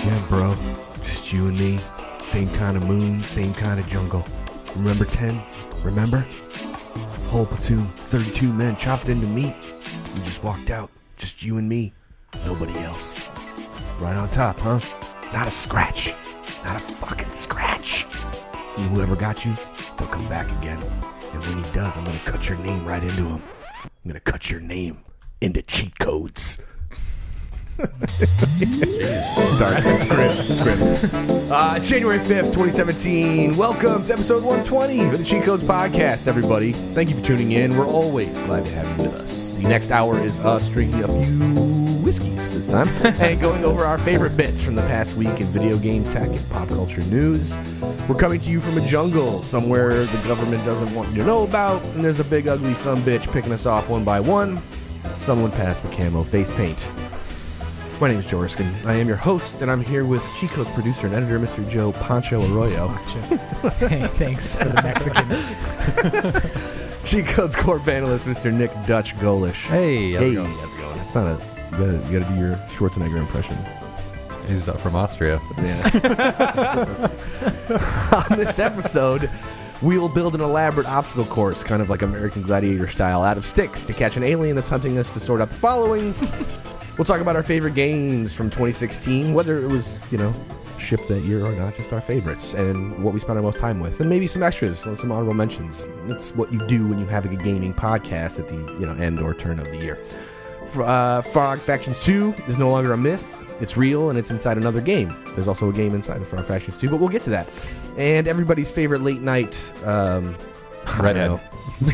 again, bro. Just you and me. Same kind of moon, same kind of jungle. Remember 10? Remember? Whole platoon, 32 men chopped into meat. We just walked out. Just you and me. Nobody else. Right on top, huh? Not a scratch. Not a fucking scratch. And whoever got you, he'll come back again. And when he does, I'm going to cut your name right into him. I'm going to cut your name into cheat codes. Dark. It's grim. It's January 5th, 2017. Welcome to episode 120 of the Cheat Codes Podcast, everybody. Thank you for tuning in. We're always glad to have you with us. The next hour is us drinking a few whiskeys this time and going over our favorite bits from the past week in video game tech and pop culture news. We're coming to you from a jungle somewhere the government doesn't want you to know about, and there's a big ugly sumbitch picking us off one by one. Someone passed the camo face paint. My name is Joe Erskine. I am your host, and I'm here with Cheat Codes producer and editor, Mr. Joe Pancho Arroyo. Hey, thanks for the Mexican. Cheat Codes Corp analyst, Mr. Nikk Dutch Golesh. Hey, how's it going? How's it going? That's not a... You gotta do your Schwarzenegger impression. He's from Austria. Yeah. On this episode, we'll build an elaborate obstacle course, kind of like American Gladiator style, out of sticks to catch an alien that's hunting us to sort out the following. We'll talk about our favorite games from 2016, whether it was, shipped that year or not, just our favorites, and what we spent our most time with, and maybe some extras, and some honorable mentions. That's what you do when you have a gaming podcast at the end or turn of the year. Frog Factions 2 is no longer a myth. It's real, and it's inside another game. There's also a game inside of Frog Factions 2, but we'll get to that. And everybody's favorite late night... Redhead.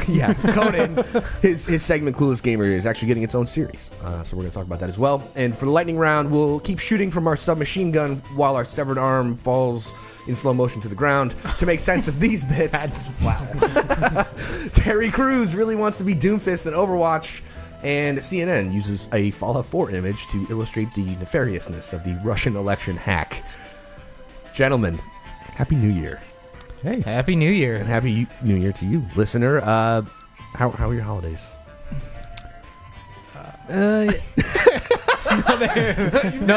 Yeah, Conan, his segment Clueless Gamer is actually getting its own series. So we're going to talk about that as well. And for the lightning round, we'll keep shooting from our submachine gun while our severed arm falls in slow motion to the ground to make sense of these bits. Wow. Terry Crews really wants to be Doomfist in Overwatch, and CNN uses a Fallout 4 image to illustrate the nefariousness of the Russian election hack. Gentlemen, Happy New Year. Hey, Happy New Year. And Happy New Year to you, listener. How are your holidays? No,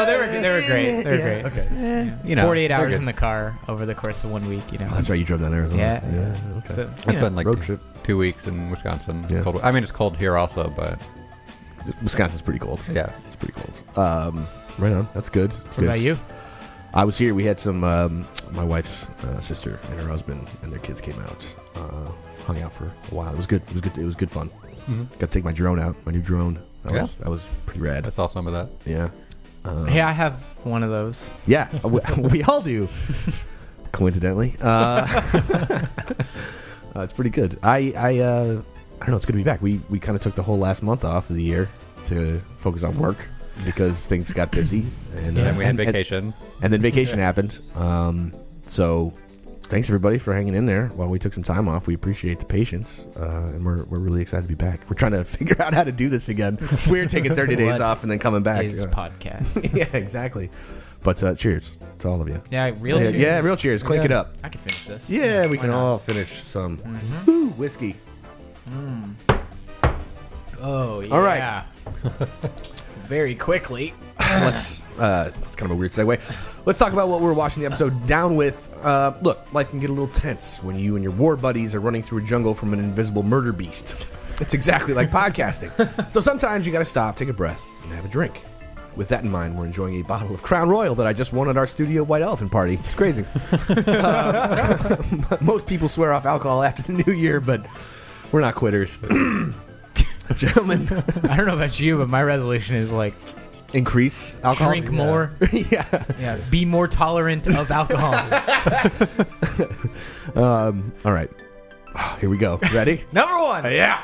they were great. They were great. Okay. 48 hours in the car over the course of 1 week, Oh, that's right, you drove down to Arizona. Yeah. Okay. So, I spent like road trip. 2 weeks in Wisconsin. Yeah. Cold. I mean, it's cold here also, but Wisconsin's pretty cold. yeah. It's pretty cold. Right on. That's good. what about you? I was here. We had some, my wife's sister and her husband and their kids came out, hung out for a while. It was good. It was good fun. Mm-hmm. Got to take my drone out, my new drone. That was pretty rad. I saw some of that. Yeah. Hey, I have one of those. Yeah, we all do. Coincidentally. It's pretty good. I don't know. It's good to be back. We kind of took the whole last month off of the year to focus on work because things got busy. And And we had vacation. And then vacation happened. So thanks everybody for hanging in there while we took some time off. We appreciate the patience, and we're really excited to be back. We're trying to figure out how to do this again. It's weird taking 30 days off and then coming back. Is podcast. Yeah, exactly. But cheers to all of you. Yeah, real cheers. Yeah, real cheers. Clink it up. I can finish this. Yeah, we Why can not? all finish some whiskey. Oh, yeah. All right. Very quickly. It's kind of a weird segue. Let's talk about what we're watching the episode down with. Look, life can get a little tense when you and your war buddies are running through a jungle from an invisible murder beast. It's exactly like podcasting. So sometimes you got to stop, take a breath, and have a drink. With that in mind, we're enjoying a bottle of Crown Royal that I just won at our studio White Elephant party. It's crazy. Most people swear off alcohol after the new year, but we're not quitters. Gentlemen. I don't know about you, but my resolution is like Increase alcohol. drink more. Yeah. Be more tolerant of alcohol. All right. Here we go. Ready? Number one. Yeah.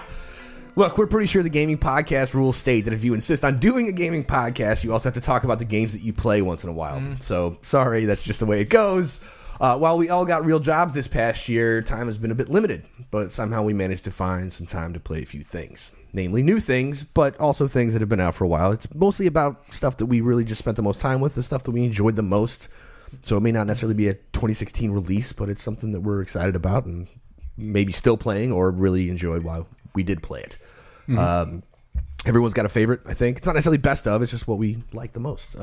Look, we're pretty sure the gaming podcast rules state that if you insist on doing a gaming podcast, you also have to talk about the games that you play once in a while. So, sorry, that's just the way it goes. While we all got real jobs this past year, time has been a bit limited, but somehow we managed to find some time to play a few things. Namely new things, but also things that have been out for a while. It's mostly about stuff that we really just spent the most time with, the stuff that we enjoyed the most. So it may not necessarily be a 2016 release, but it's something that we're excited about and maybe still playing or really enjoyed while we did play it. Mm-hmm. Everyone's got a favorite, I think. It's not necessarily best of, it's just what we like the most.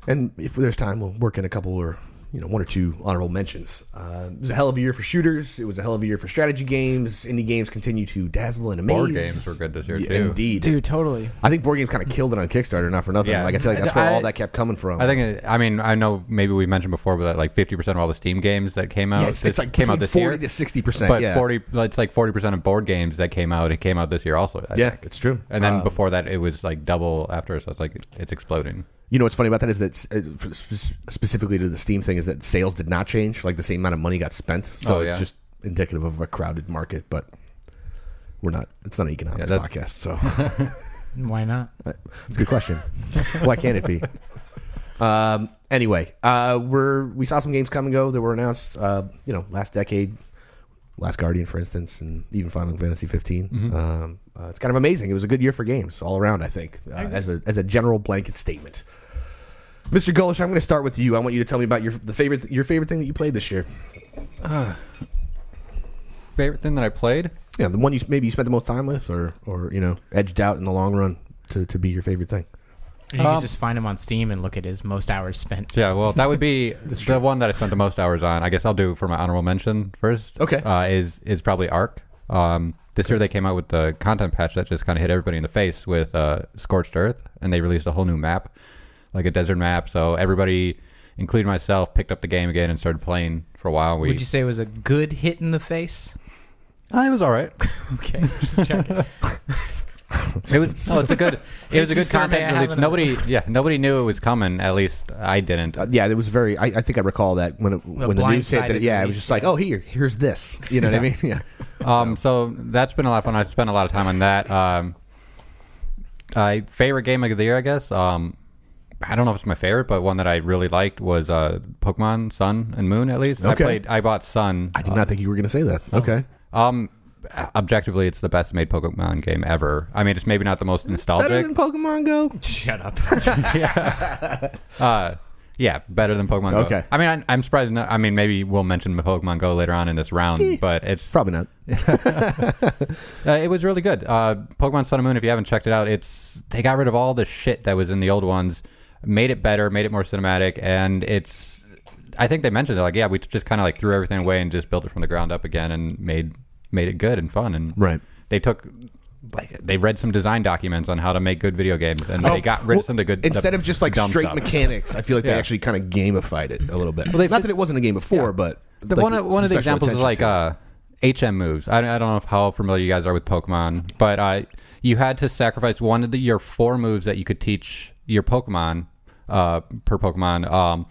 And if there's time, we'll work in a couple or one or two honorable mentions. It was a hell of a year for shooters. It was a hell of a year for strategy games. Indie games continue to dazzle and amaze. Board games were good this year, too. Indeed. Dude, totally. I think board games kind of killed it on Kickstarter, not for nothing. Yeah. Like I feel like that's where all that kept coming from. I think, I know maybe we mentioned before, but like 50% of all the Steam games that came out, it's like came out this 40 year. to 60%. But yeah. it's like 40% of board games that came out. It came out this year also. I think. It's true. And then before that, it was like double after. So it's like it's exploding. You know what's funny about that is that specifically to the Steam thing is that sales did not change. Like the same amount of money got spent. So it's just indicative of a crowded market. But we're not. It's not an economics podcast. So Why not? it's a good question. Why can't it be? Anyway, we saw some games come and go that were announced. Last decade. Last Guardian, for instance, and even Final Fantasy 15. Mm-hmm. It's kind of amazing. It was a good year for games all around, I think, as a general blanket statement. Mr. Golesh, I'm going to start with you. I want you to tell me about your favorite thing that you played this year. Favorite thing that I played? Yeah, the one you spent the most time with, or edged out in the long run to be your favorite thing. You can just find him on Steam and look at his most hours spent. Yeah, well, that would be the one that I spent the most hours on. I guess I'll do for my honorable mention first. Okay. Is probably Ark. This year they came out with the content patch that just kind of hit everybody in the face with Scorched Earth, and they released a whole new map, like a desert map. So everybody, including myself, picked up the game again and started playing for a while. Would you say it was a good hit in the face? It was all right. Okay, just checking. It was a good content release. Nobody Nobody knew it was coming. At least I didn't. It was very. I think I recall that when the news hit that. Yeah, it was just like, oh, here's this. You know what I mean? Yeah. So that's been a lot of fun. I spent a lot of time on that. Favorite game of the year, I guess. I don't know if it's my favorite, but one that I really liked was Pokemon Sun and Moon. At least I bought Sun. I did not think you were going to say that. Okay. Objectively, it's the best made Pokemon game ever. I mean, it's maybe not the most nostalgic. Better than Pokemon Go? Shut up. Yeah, better than Pokemon Go. Okay. I mean, I'm surprised. Maybe we'll mention Pokemon Go later on in this round, but it's probably not. It was really good. Pokemon Sun and Moon. If you haven't checked it out, they got rid of all the shit that was in the old ones, made it better, made it more cinematic, and it's. I think they mentioned it. Like, yeah, we just kind of like threw everything away and just built it from the ground up again and made it good and fun. And they read some design documents on how to make good video games, and they got rid of some of the good instead of just like straight stuff. Mechanics. I feel like they actually kind of gamified it a little bit. Well, not that it wasn't a game before, but one of the examples is like HM moves. I don't know how familiar you guys are with Pokemon, but you had to sacrifice one of your 4 moves that you could teach your Pokemon per Pokemon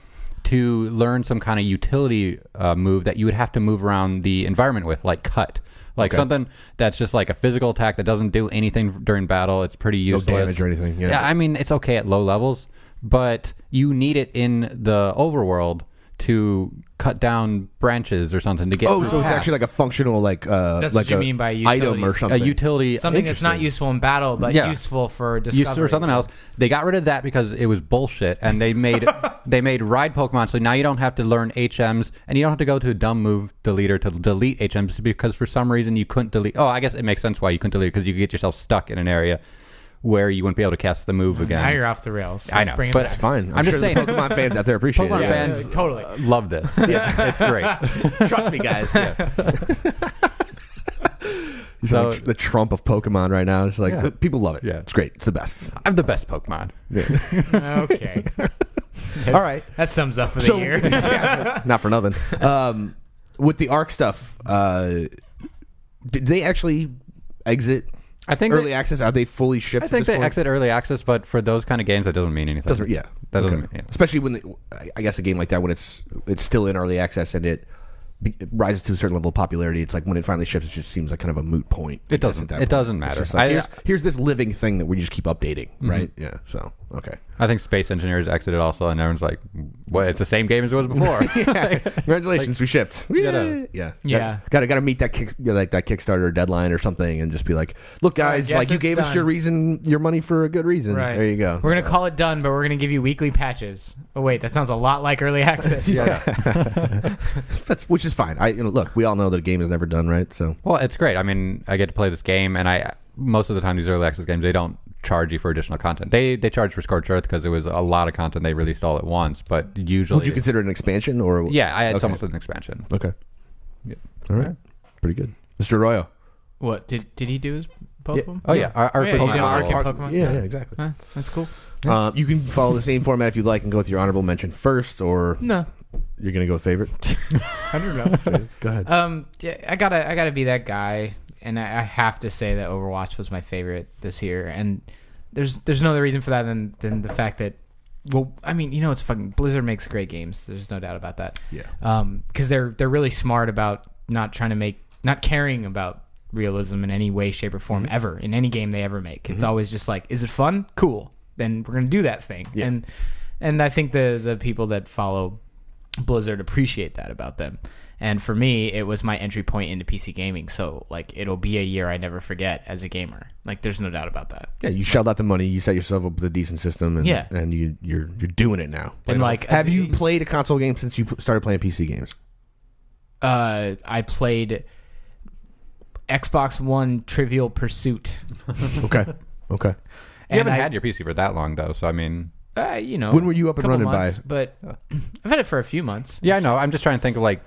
to learn some kind of utility move that you would have to move around the environment with, like cut. Like something that's just like a physical attack that doesn't do anything during battle. It's pretty useless. No damage or anything. Yeah, I mean, it's okay at low levels, but you need it in the overworld to cut down branches or something to get through so it's path. actually like a functional That's what you mean by item or something. A utility. Something that's not useful in battle, but useful for discovery. Useful for something else. They got rid of that because it was bullshit, and they made ride Pokemon, so now you don't have to learn HMs, and you don't have to go to a dumb move deleter to delete HMs because for some reason you couldn't delete. Oh, I guess it makes sense why you couldn't delete it, because you could get yourself stuck in an area where you wouldn't be able to cast the move again. Now you're off the rails. I know, but it's fine. I'm just saying, the Pokemon fans out there appreciate Pokemon it. fans totally love this. Yeah, it's great. Trust me, guys. He's like the Trump of Pokemon right now. It's like people love it. Yeah, it's great. It's the best. I'm the best Pokemon. Okay. All right. That sums up the year. Not for nothing. With the Arc stuff, did they actually exit? I think early access. Are they fully shipped? I think they exit early access, but for those kind of games, that doesn't mean anything. That doesn't mean, especially when I guess a game like that, when it's still in early access and it rises to a certain level of popularity, it's like when it finally ships, it just seems like kind of a moot point. It doesn't matter. Like, here's this living thing that we just keep updating, right? Yeah. So okay. I think Space Engineers exited also, and everyone's like, "What? It's the same game as it was before." Congratulations, we shipped. Yeah. Got to meet that that Kickstarter deadline or something, and just be like, "Look, guys, like you gave us your money for a good reason. Right. There you go. We're gonna call it done, but we're gonna give you weekly patches." Oh wait, that sounds a lot like early access. Which is fine. Look, we all know that a game is never done, right? So well, it's great. I mean, I get to play this game, and most of the time these early access games, they don't charge you for additional content. They charged for Scorched Earth because it was a lot of content they released all at once. But usually, would you consider it an expansion or? Yeah, it's almost an expansion. Okay. Yeah. All right. Pretty good, Mr. Arroyo. What did he do? Both of them? Oh yeah, Arc with he did Pokemon. Arc and Pokemon. Yeah, exactly. That's cool. You can follow the same format if you'd like and go with your honorable mention first, or No, you're gonna go with favorite. I don't know. Go ahead. Yeah, I gotta be that guy, and I have to say that Overwatch was my favorite this year, and there's no other reason for that than the fact that, well, I mean, it's fucking Blizzard makes great games. There's no doubt about that. Yeah. Because they're really smart about not caring about realism in any way, shape, or form ever in any game they ever make. It's always just like, is it fun? Cool. Then we're gonna do that thing. Yeah. And I think the people that follow Blizzard appreciate that about them. And for me, it was my entry point into PC gaming. So like, it'll be a year I never forget as a gamer. Like, there's no doubt about that. Yeah, you shelled out the money. You set yourself up with a decent system, and and you're doing it now. And like, have you played a console game since you started playing PC games? I played Xbox One Trivial Pursuit. Okay. You haven't had your PC for that long though, so I mean, when were you up and running months, by? But I've had it for a few months. Yeah, I know. I'm just trying to think of like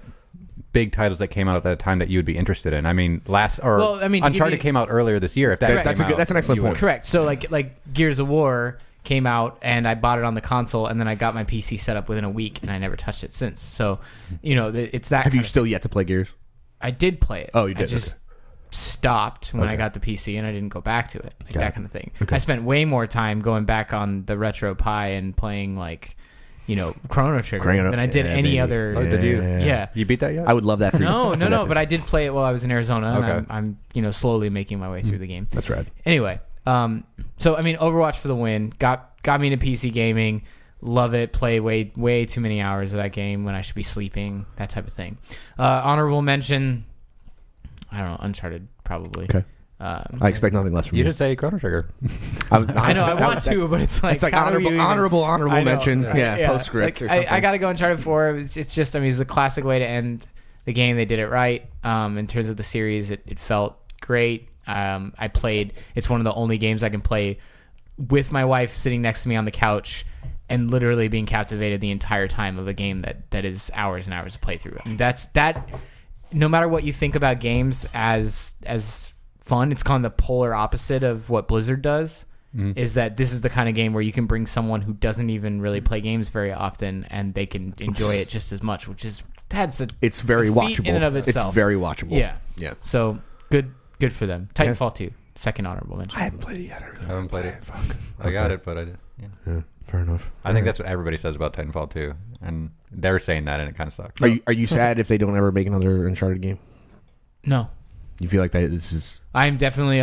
big titles that came out at that time that you would be interested in. I mean, Uncharted came out earlier this year. If that that's an excellent point. Correct. So like Gears of War came out and I bought it on the console, and then I got my PC set up within a week, and I never touched it since. So it's that. Have you still yet to play Gears? I did play it. Oh, you did. I just stopped when I got the PC, and I didn't go back to it. Like that kind of thing. Okay. I spent way more time going back on the Retro Pi and playing like, Chrono Trigger than I did any other. Oh, did you? Yeah. You beat that yet? I would love that for you. No. But I did play it while I was in Arizona. Okay. And I'm slowly making my way through the game. That's rad. Anyway, so I mean, Overwatch for the win. Got me into PC gaming. Love it. Play way too many hours of that game when I should be sleeping. That type of thing. Honorable mention. I don't know. Uncharted probably. Okay. I expect nothing less from you. You should say Chrono Trigger. I know I want to, but it's like honorable mention. Yeah, postscript. Like, or something. I got to go Uncharted 4. It's just, I mean, it's a classic way to end the game. They did it right. In terms of the series, it felt great. I played. It's one of the only games I can play with my wife sitting next to me on the couch and literally being captivated the entire time of a game that is hours and hours to play through. I mean, that's that. No matter what you think about games as fun, it's kind of the polar opposite of what Blizzard does. Is that this is the kind of game where you can bring someone who doesn't even really play games very often, and they can enjoy it just as much, which is it's very watchable in and of itself. It's very watchable. Yeah. So good for them. Titanfall 2, second honorable mention. I haven't played it yet. I haven't played it. Fuck. I got it, but I did. Yeah, fair enough. I think that's what everybody says about Titanfall 2, and they're saying that, and it kind of sucks. Are you sad if they don't ever make another Uncharted game? No. You feel like this is I'm definitely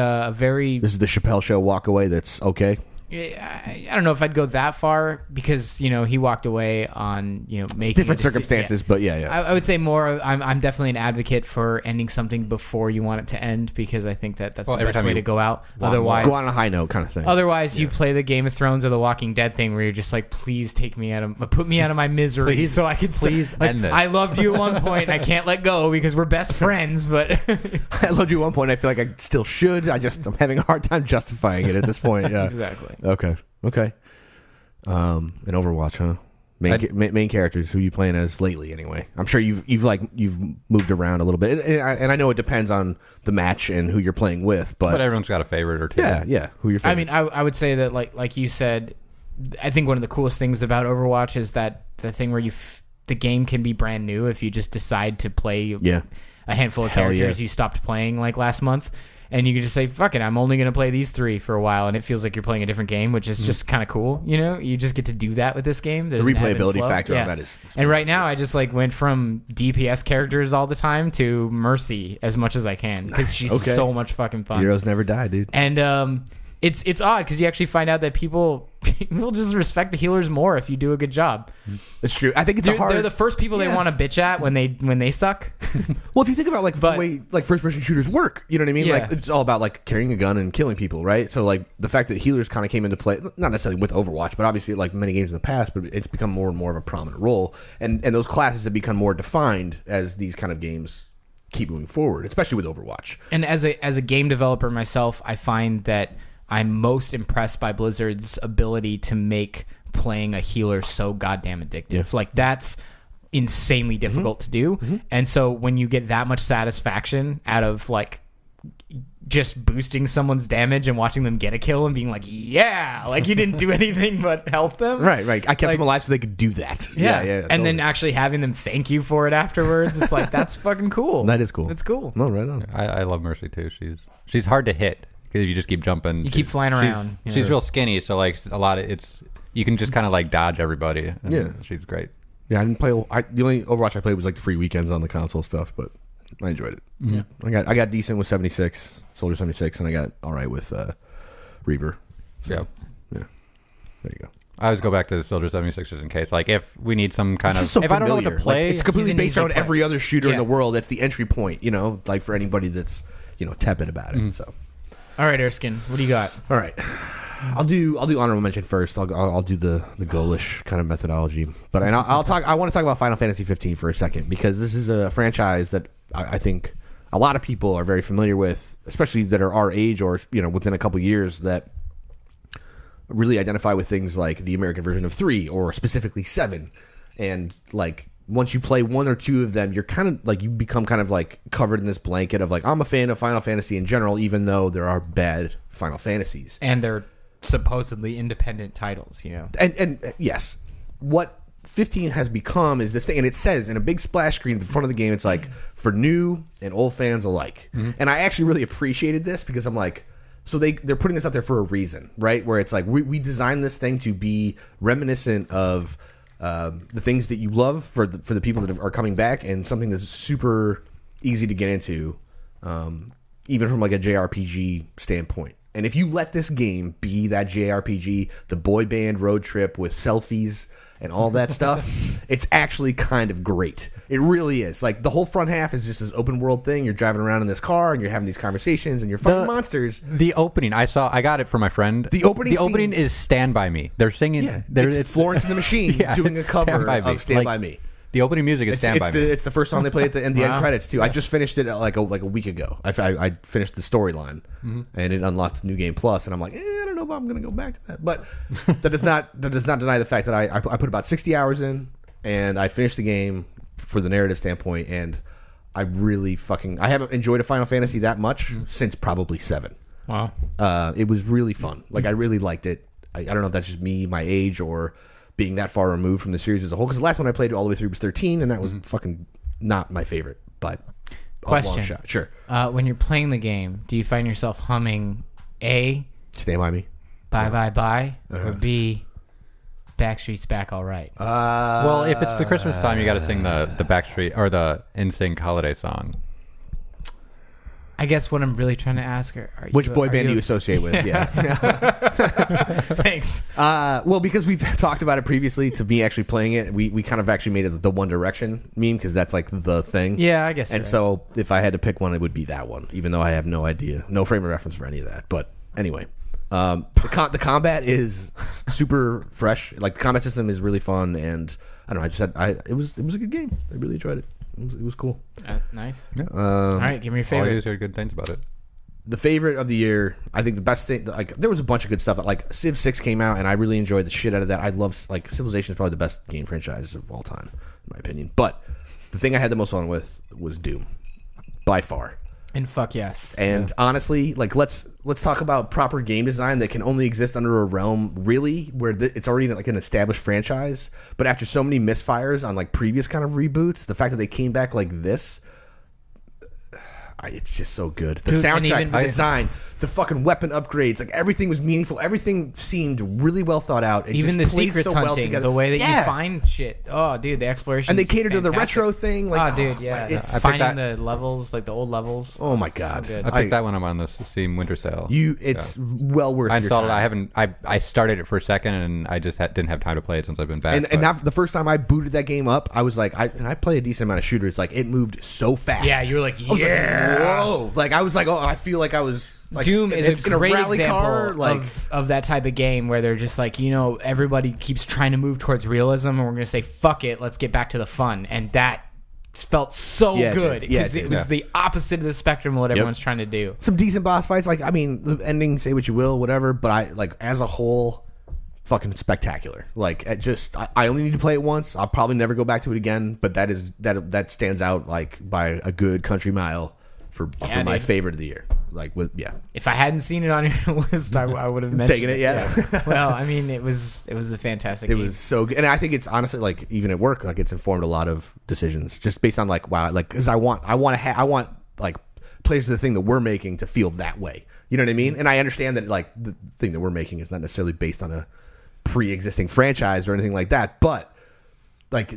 this is the Chappelle Show walk away that's okay? I don't know if I'd go that far, because he walked away on making different circumstances, but yeah. I would say more. I'm definitely an advocate for ending something before you want it to end, because I think that's the best way to go out. Otherwise, go on a high note kind of thing. Otherwise, you play the Game of Thrones or the Walking Dead thing, where you're just like, please put me out of my misery, so I can end this. I loved you at one point, and I can't let go because we're best friends. But I loved you at one point. I feel like I still should. I'm having a hard time justifying it at this point. Yeah. Exactly. Okay. And Overwatch, huh? Main characters. Who you playing as lately? Anyway, I'm sure you've moved around a little bit, and I know it depends on the match and who you're playing with, but everyone's got a favorite or two. Yeah. Who your favorites? I mean, I would say that like you said, I think one of the coolest things about Overwatch is that the thing where the game can be brand new if you just decide to play a handful of characters you stopped playing like last month. And you can just say, fuck it, I'm only going to play these 3 for a while, and it feels like you're playing a different game, which is just kind of cool. You just get to do that with this game. The replayability factor on that is and right now, I just went from DPS characters all the time to Mercy as much as I can, because she's so much fucking fun. Heroes never die, dude. And it's odd, because you actually find out that people just respect the healers more if you do a good job. It's true. I think they're the first people they want to bitch at when they suck. Well, if you think about the way first person shooters work, you know what I mean? Yeah. Like, it's all about carrying a gun and killing people, right? So the fact that healers kind of came into play, not necessarily with Overwatch, but obviously many games in the past, but it's become more and more of a prominent role, and those classes have become more defined as these kind of games keep moving forward, especially with Overwatch. And as a game developer myself, I find that I'm most impressed by Blizzard's ability to make playing a healer so goddamn addictive. Yeah. Like, that's insanely difficult to do. And so when you get that much satisfaction out of like just boosting someone's damage and watching them get a kill and being like, yeah, like you didn't do anything but help them. Right. I kept them alive so they could do that. Yeah. Totally. And then actually having them thank you for it afterwards. It's like, that's fucking cool. That is cool. It's cool. No, right on. I love Mercy too. She's hard to hit because you just keep jumping. You keep flying around. She's real skinny, so like a lot of you can just kind of like dodge everybody. Yeah. She's great. Yeah, I didn't play. The only Overwatch I played was like the free weekends on the console stuff, but I enjoyed it. Yeah, I got decent with 76, Soldier 76, and I got all right with Reaver. So, yeah. There you go. I always go back to the Soldier 76 just in case. Like if we need some kind of, So if I don't know what to familiar. play, it's completely based around every other shooter in Yeah. the world. That's the entry point, like for anybody that's tepid about it. So, all right, Erskine, what do you got? all right. I'll do honorable mention first. I'll do the Golesh kind of methodology, but I'll talk. I want to talk about Final Fantasy 15 for a second because this is a franchise that I think a lot of people are very familiar with, especially that are our age or within a couple years that really identify with things like the American version of 3 or specifically 7, and like once you play one or two of them, you're kind of like you become kind of like covered in this blanket of like I'm a fan of Final Fantasy in general, even though there are bad Final Fantasies And they're supposedly independent titles, And yes, what 15 has become is this thing, and it says in a big splash screen at the front of the game, it's like for new and old fans alike. And I actually really appreciated this because I'm like, so they're putting this out there for a reason, right? Where it's like we designed this thing to be reminiscent of the things that you love for the people that are coming back, and something that's super easy to get into, even from like a JRPG standpoint. And if you let this game be that JRPG, the boy band road trip with selfies and all that stuff, it's actually kind of great. It really is. Like the whole front half is just this open world thing. You're driving around in this car and you're having these conversations and you're fighting monsters. The opening I got it from my friend. The opening is Stand By Me. They're singing. Yeah, it's Florence and the Machine doing a cover of Stand By Me. The opening music is Stand By Me. It's the first song they play at the end credits too. I just finished it like a week ago. I finished the storyline, and it unlocked New Game Plus, and I'm like, I don't know if I'm going to go back to that. But that does not deny the fact that I put about 60 hours in, and I finished the game for the narrative standpoint, and I haven't enjoyed a Final Fantasy that much since probably 7. Wow. It was really fun. Like I really liked it. I don't know if that's just me, my age, or being that far removed from the series as a whole, because the last one I played all the way through was 13, and that was fucking not my favorite, but a long Question. shot. Sure. When you're playing the game, do you find yourself humming A, Stand By Me? Bye Bye Bye, or B, Backstreet's Back All Right? Well, if it's the Christmas time, you got to sing the Backstreet or the NSYNC holiday song. I guess what I'm really trying to ask are Which boy band do you associate with? Yeah. Thanks. Well, because we've talked about it previously, to me actually playing it, we kind of actually made it the One Direction meme because that's like the thing. Yeah, I guess. And so if I had to pick one, it would be that one, even though I have no idea, no frame of reference for any of that. But anyway, the combat is super fresh. Like the combat system is really fun, and I don't know. It was a good game. I really enjoyed it. It was cool. Nice. Yeah. All right, give me your All I favorite. just heard good things about it. The favorite of the year, I think the best thing, like there was a bunch of good stuff. Like Civ 6 came out, and I really enjoyed the shit out of that. I love, like, Civilization is probably the best game franchise of all time, in my opinion. But the thing I had the most fun with was Doom, by far. And fuck yes. And honestly, like let's talk about proper game design that can only exist under a realm really where it's already like an established franchise. But after so many misfires on like previous kind of reboots, the fact that they came back like this, it's just so good. The Dude, soundtrack, the design, the fucking weapon upgrades, like everything was meaningful. Everything seemed really well thought out. It Even the just played secrets so well hunting, together. the way that Yeah. you find shit. Oh, dude, the exploration. And they cater to the retro thing. Like, oh, dude, yeah. it's I finding picked the levels, like the old levels. oh my god. So good. I picked that one up on the Steam Winter Sale. It's well worth. I your installed time. it. I started it for a second, and I just didn't have time to play it since I've been back. And not the first time I booted that game up, I was like, I play a decent amount of shooters. Like it moved so fast. Yeah, you were like, I was yeah. like, whoa! Like I was like, oh, I feel like I was. Like, Doom is it's a in a great rally example car, like, of that type of game where they're just like, everybody keeps trying to move towards realism, and we're going to say, fuck it, let's get back to the fun. And that felt so good because it it was the opposite of the spectrum of what everyone's trying to do. Some decent boss fights. Like, I mean, the ending, say what you will, whatever. But I like as a whole, fucking spectacular. Like, I only need to play it once. I'll probably never go back to it again. But that stands out like by a good country mile for my favorite of the year. Like, if I hadn't seen it on your list, I would have mentioned taken it. Well, I mean, it was a fantastic game. It was so good, and I think it's honestly like even at work, like it's informed a lot of decisions just based on like because I want like players of the thing that we're making to feel that way. You know what I mean? And I understand that like the thing that we're making is not necessarily based on a pre-existing franchise or anything like that, but. Like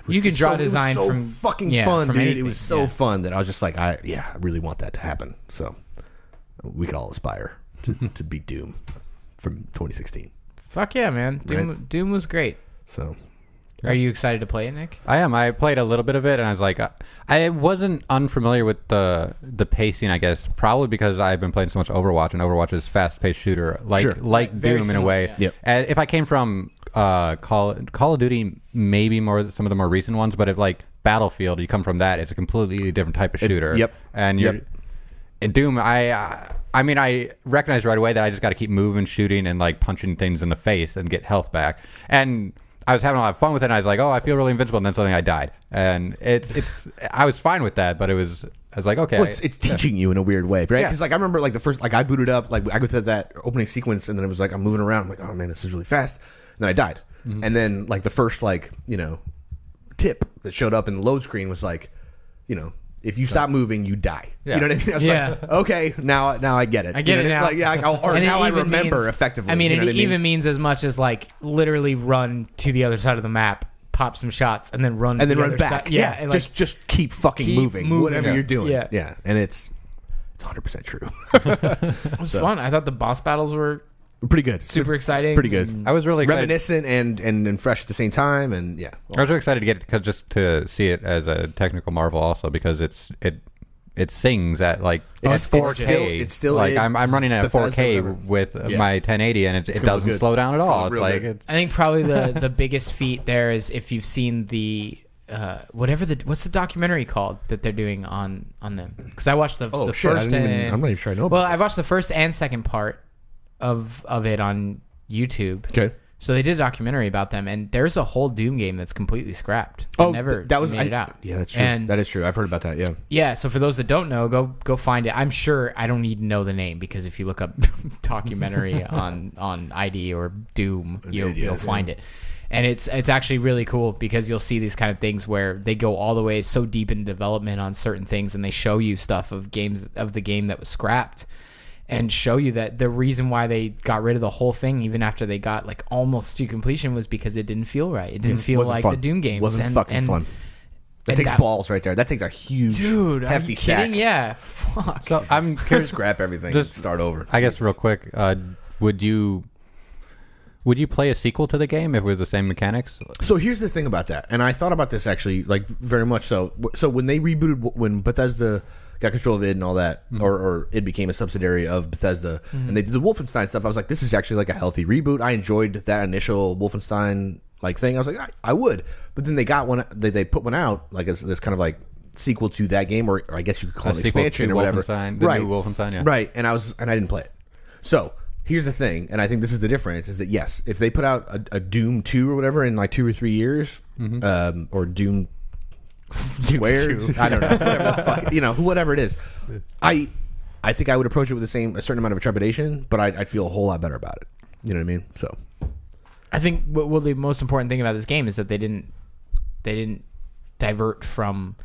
you could draw design it was so from fucking fun, dude. anything. It was so fun that I was just like, I really want that to happen. So we could all aspire to beat Doom from 2016. Fuck yeah, man! Doom was great. So, are you excited to play it, Nick? I am. I played a little bit of it, and I was like, I wasn't unfamiliar with the pacing. I guess probably because I've been playing so much Overwatch, and Overwatch is fast-paced shooter, like Doom in a way. Yep. If I came from Call of Duty, maybe some of the more recent ones, but if like Battlefield, you come from that, it's a completely different type of shooter. And you're in Doom. I mean, I recognized right away that I just got to keep moving, shooting, and like punching things in the face and get health back. And I was having a lot of fun with it. And I was like, oh, I feel really invincible. And then suddenly I died, and I was fine with that. But I was like, okay, well, it's teaching you in a weird way, right? Because like I remember like the first, like I booted up, like I go through that opening sequence, and then it was like I'm moving around. I'm like, oh man, this is really fast. And then I died. Mm-hmm. And then like the first like, tip that showed up in the load screen was like, if you stop moving, you die. Yeah. You know what I mean? I was like, okay, now I get it. I get it now. Like, now I remember effectively. I mean, it even means as much as like literally run to the other side of the map, pop some shots, and then run back. Side. Yeah. And like, just keep fucking moving, whatever you're doing. Yeah. And it's 100% true. It was fun. I thought the boss battles were pretty good. Super exciting. Pretty good. I was really excited. Reminiscent and fresh at the same time. And I was really excited to get it just to see it as a technical marvel also because it sings at like it's 4K. It's still like I'm running at 4K with my 1080 and it doesn't slow down at all. It's like I think probably the biggest feat there is if you've seen the what's the documentary called that they're doing on them? Because I watched the first. I'm not even sure I know. Well, I watched the first and second part of it on YouTube. Okay. So they did a documentary about them, and there's a whole Doom game that's completely scrapped. That was made it out. Yeah, that's true. That is true. I've heard about that. Yeah. Yeah. So for those that don't know, go find it. I'm sure I don't need to know the name because if you look up documentary on ID or Doom, you'll find it. And it's actually really cool because you'll see these kind of things where they go all the way so deep in development on certain things, and they show you stuff of the game that was scrapped. And show you that the reason why they got rid of the whole thing, even after they got like almost to completion, was because it didn't feel right. It didn't feel like the Doom games. Wasn't fucking fun. That takes balls right there. That takes a huge, hefty sack. Yeah, fuck. So I'm curious. Scrap everything. Just start over. I guess real quick, would you play a sequel to the game if it was the same mechanics? So here's the thing about that, and I thought about this actually, like very much so. So when they rebooted, when Bethesda got control of id and all that, or it became a subsidiary of Bethesda, and they did the Wolfenstein stuff, I was like, this is actually like a healthy reboot. I enjoyed that initial Wolfenstein like thing. I was like, I would. But then they got one, they put one out like as this kind of like sequel to that game, or I guess you could call it expansion or whatever. Wolfenstein, the new Wolfenstein, yeah. Right. And I didn't play it. So here's the thing, and I think this is the difference, is that yes, if they put out a Doom 2 or whatever in like 2 or 3 years, or Doom Squared, I don't know, whatever the fuck, whatever it is, I think I would approach it with a certain amount of trepidation, but I'd feel a whole lot better about it. You know what I mean? So I think the most important thing about this game is that they didn't divert from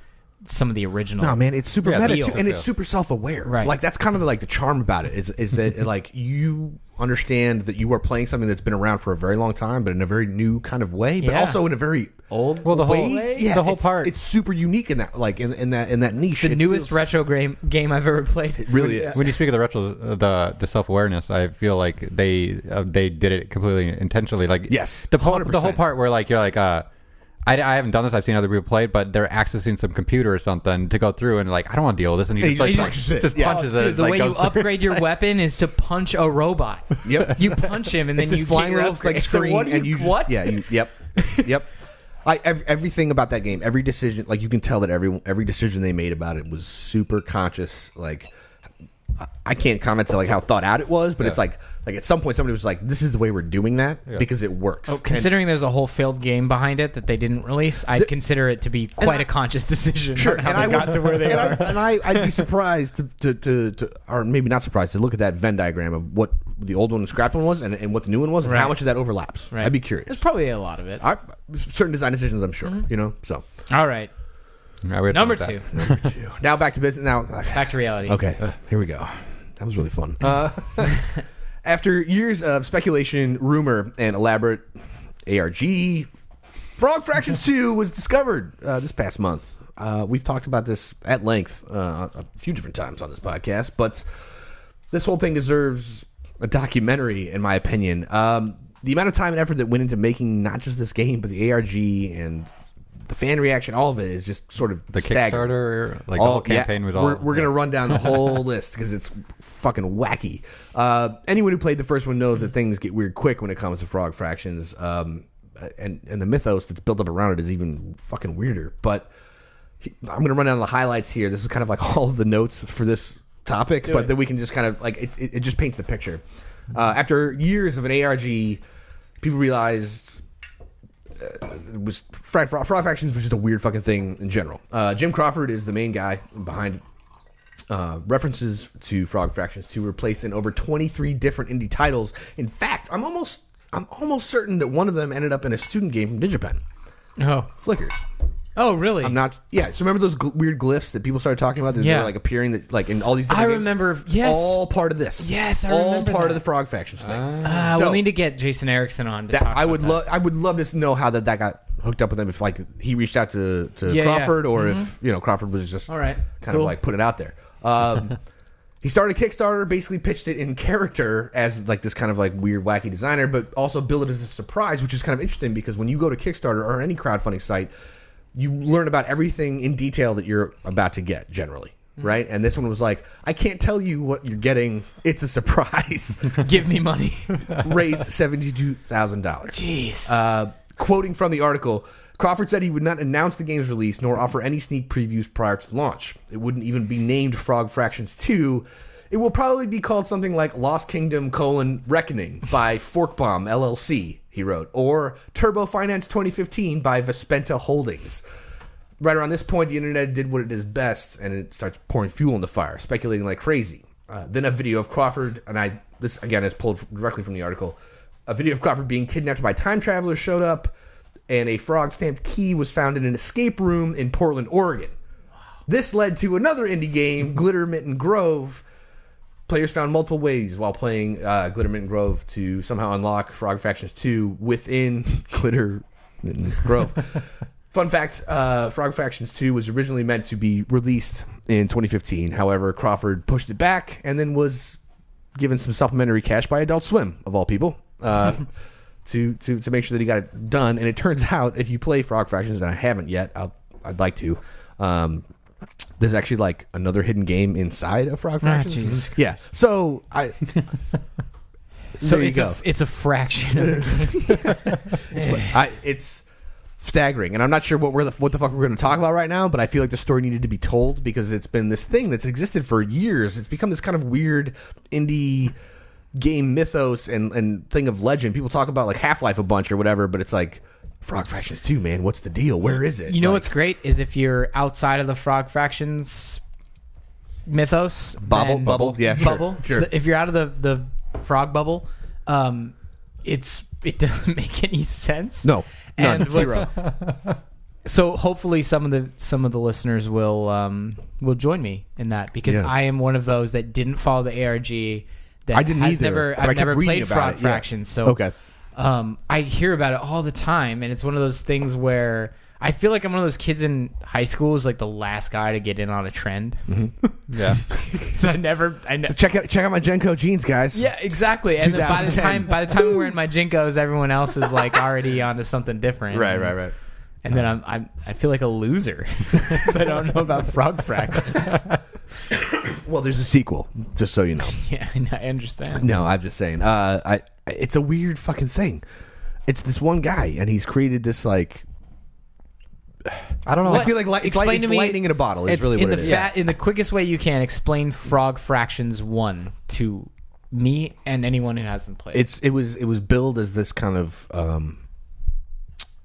some of the original. No, man, it's super meta, and it's super self-aware. Right. Like that's kind of like the charm about it is that like you understand that you are playing something that's been around for a very long time, but in a very new kind of way, but also in a very old the way. The whole part. It's super unique in that, like in that niche. It's the newest retro game I've ever played. It really is. When you speak of the retro, the self-awareness, I feel like they did it completely intentionally. Like yes, the whole part where like you're like I haven't done this. I've seen other people play it, but they're accessing some computer or something to go through, and like I don't want to deal with this, and he just punches it. Dude, the way you upgrade your weapon is to punch a robot. Yep, you punch him, and then you you flying little like screen, and you what? Yeah, yep. Everything about that game, every decision, like you can tell that every decision they made about it was super conscious. Like I can't comment to like how thought out it was, but it's like at some point somebody was like, "This is the way we're doing that because it works." Oh, considering there's a whole failed game behind it that they didn't release, I'd consider it to be quite a conscious decision. Sure, on how they got to where they are. I'd be surprised to or maybe not surprised to look at that Venn diagram of what the old one and scrapped one was and what the new one was and how much of that overlaps. Right. I'd be curious. There's probably a lot of it. Certain design decisions, I'm sure. You know, so. All right. Number two. Now back to business. Now back to reality. Okay, here we go. That was really fun. After years of speculation, rumor, and elaborate ARG, Frog Fractions 2 was discovered this past month. We've talked about this at length a few different times on this podcast, but this whole thing deserves a documentary, in my opinion. The amount of time and effort that went into making not just this game, but the ARG and the fan reaction, all of it is just sort of the staggering. Kickstarter, like the whole campaign was all. We're gonna run down the whole list because it's fucking wacky. Anyone who played the first one knows that things get weird quick when it comes to Frog Fractions, and the mythos that's built up around it is even fucking weirder. But I'm gonna run down the highlights here. This is kind of like all of the notes for this topic, but then we can just kind of like it just paints the picture. After years of an ARG, people realized. Frog Fractions was just a weird fucking thing in general. Jim Crawford is the main guy behind references to Frog Fractions 2 were placed in over 23 different indie titles. In fact, I'm almost certain that one of them ended up in a student game from DigiPen. Oh, Flickers. Oh, really? I'm not. Yeah. So remember those weird glyphs that people started talking about? That they're like appearing that like in all these. Different games? Remember. Yes. All part of this. Yes, I remember. All part of the Frog Fractions thing. So, we'll need to get Jason Erickson on to talk about that. I would love to know how that got hooked up with him. If like he reached out to Crawford, or if Crawford was just kind of like put it out there. He started a Kickstarter, basically pitched it in character as like this kind of like weird, wacky designer, but also billed it as a surprise, which is kind of interesting because when you go to Kickstarter or any crowdfunding site, you learn about everything in detail that you're about to get generally, right? And this one was like, I can't tell you what you're getting. It's a surprise. Give me money. Raised $72,000. Jeez. Quoting from the article, Crawford said he would not announce the game's release nor offer any sneak previews prior to launch. It wouldn't even be named Frog Fractions 2. It will probably be called something like Lost Kingdom: Reckoning by Forkbomb LLC, he wrote, or Turbo Finance 2015 by Vespenta Holdings. Right around this point, the internet did what it does best, and it starts pouring fuel on the fire, speculating like crazy. Then a video of Crawford, and this again is pulled directly from the article, a video of Crawford being kidnapped by time travelers showed up, and a frog-stamped key was found in an escape room in Portland, Oregon. This led to another indie game, Glitter Mitten Grove. Players found multiple ways while playing Glitter Mitten Grove to somehow unlock Frog Fractions 2 within Glitter Mitten Grove. Fun fact, Frog Fractions 2 was originally meant to be released in 2015. However, Crawford pushed it back and then was given some supplementary cash by Adult Swim, of all people, to make sure that he got it done. And it turns out, if you play Frog Fractions, and I haven't yet, I'd like to, there's actually like another hidden game inside of Frog Fractions. Yeah. So it's a fraction of the game. It's staggering, and I'm not sure what the fuck we're going to talk about right now, but I feel like the story needed to be told because it's been this thing that's existed for years. It's become this kind of weird indie game mythos and thing of legend. People talk about like Half-Life a bunch or whatever, but it's like Frog Fractions 2, man, what's the deal? Where is it? You know what's great is if you're outside of the Frog Fractions mythos, bubble, yeah, sure. If you're out of the frog bubble, it doesn't make any sense. No, none, zero. So hopefully some of the listeners will join me in that because I am one of those that didn't follow the ARG. That I didn't either. I've never played Frog Fractions, so okay. I hear about it all the time, and it's one of those things where I feel like I'm one of those kids in high school who's like the last guy to get in on a trend. Mm-hmm. Yeah. So so check out my Genko jeans, guys. Yeah, exactly. And then by the time I'm wearing my Jinkos, everyone else is like already onto something different. Right. And then I feel like a loser because I don't know about Frog Fractions. Well, there's a sequel, just so you know. Yeah, I understand. No, I'm just saying. It's a weird fucking thing. It's this one guy, and he's created this like I don't know. I feel like it's lightning in a bottle. Is really what it is. In the quickest way you can, explain Frog Fractions 1 to me and anyone who hasn't played. It was billed as this kind of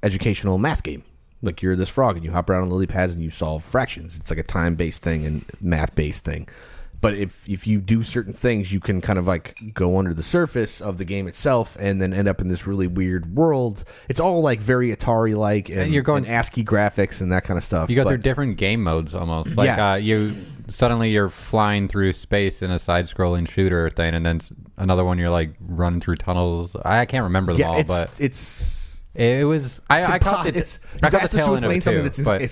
educational math game. Like you're this frog and you hop around on lily pads and you solve fractions. It's like a time-based thing and math-based thing. But if you do certain things, you can kind of like go under the surface of the game itself and then end up in this really weird world. It's all like very Atari-like and you're going ASCII graphics and that kind of stuff. You go through different game modes almost. Like you're flying through space in a side-scrolling shooter thing, and then another one you're like running through tunnels. I can't remember them all, but it was. I caught the tail end of it too,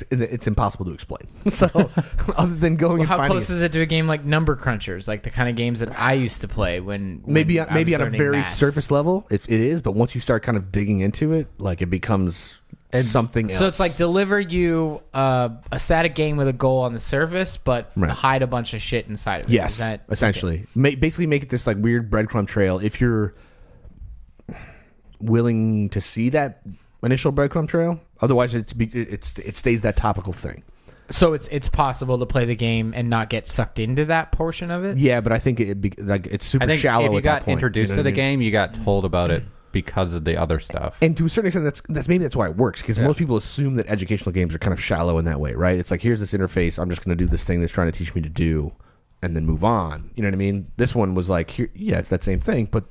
it's impossible to explain. So, other than going, and how finding close is it to a game like Number Crunchers, like the kind of games that I used to play when maybe on a very math. surface level, it is. But once you start kind of digging into it, like it becomes something else. So it's like deliver you a static game with a goal on the surface, but hide a bunch of shit inside of it. Yes, essentially, basically make it this like weird breadcrumb trail. If you're willing to see that initial breadcrumb trail, otherwise it stays that topical thing. So it's possible to play the game and not get sucked into that portion of it. Yeah, but I think it's super shallow. If you at that got point, introduced to the game, you got told about it because of the other stuff. And to a certain extent, that's why it works, because most people assume that educational games are kind of shallow in that way, right? It's like, here's this interface, I'm just going to do this thing that's trying to teach me to do, and then move on. You know what I mean? This one was like, it's that same thing, but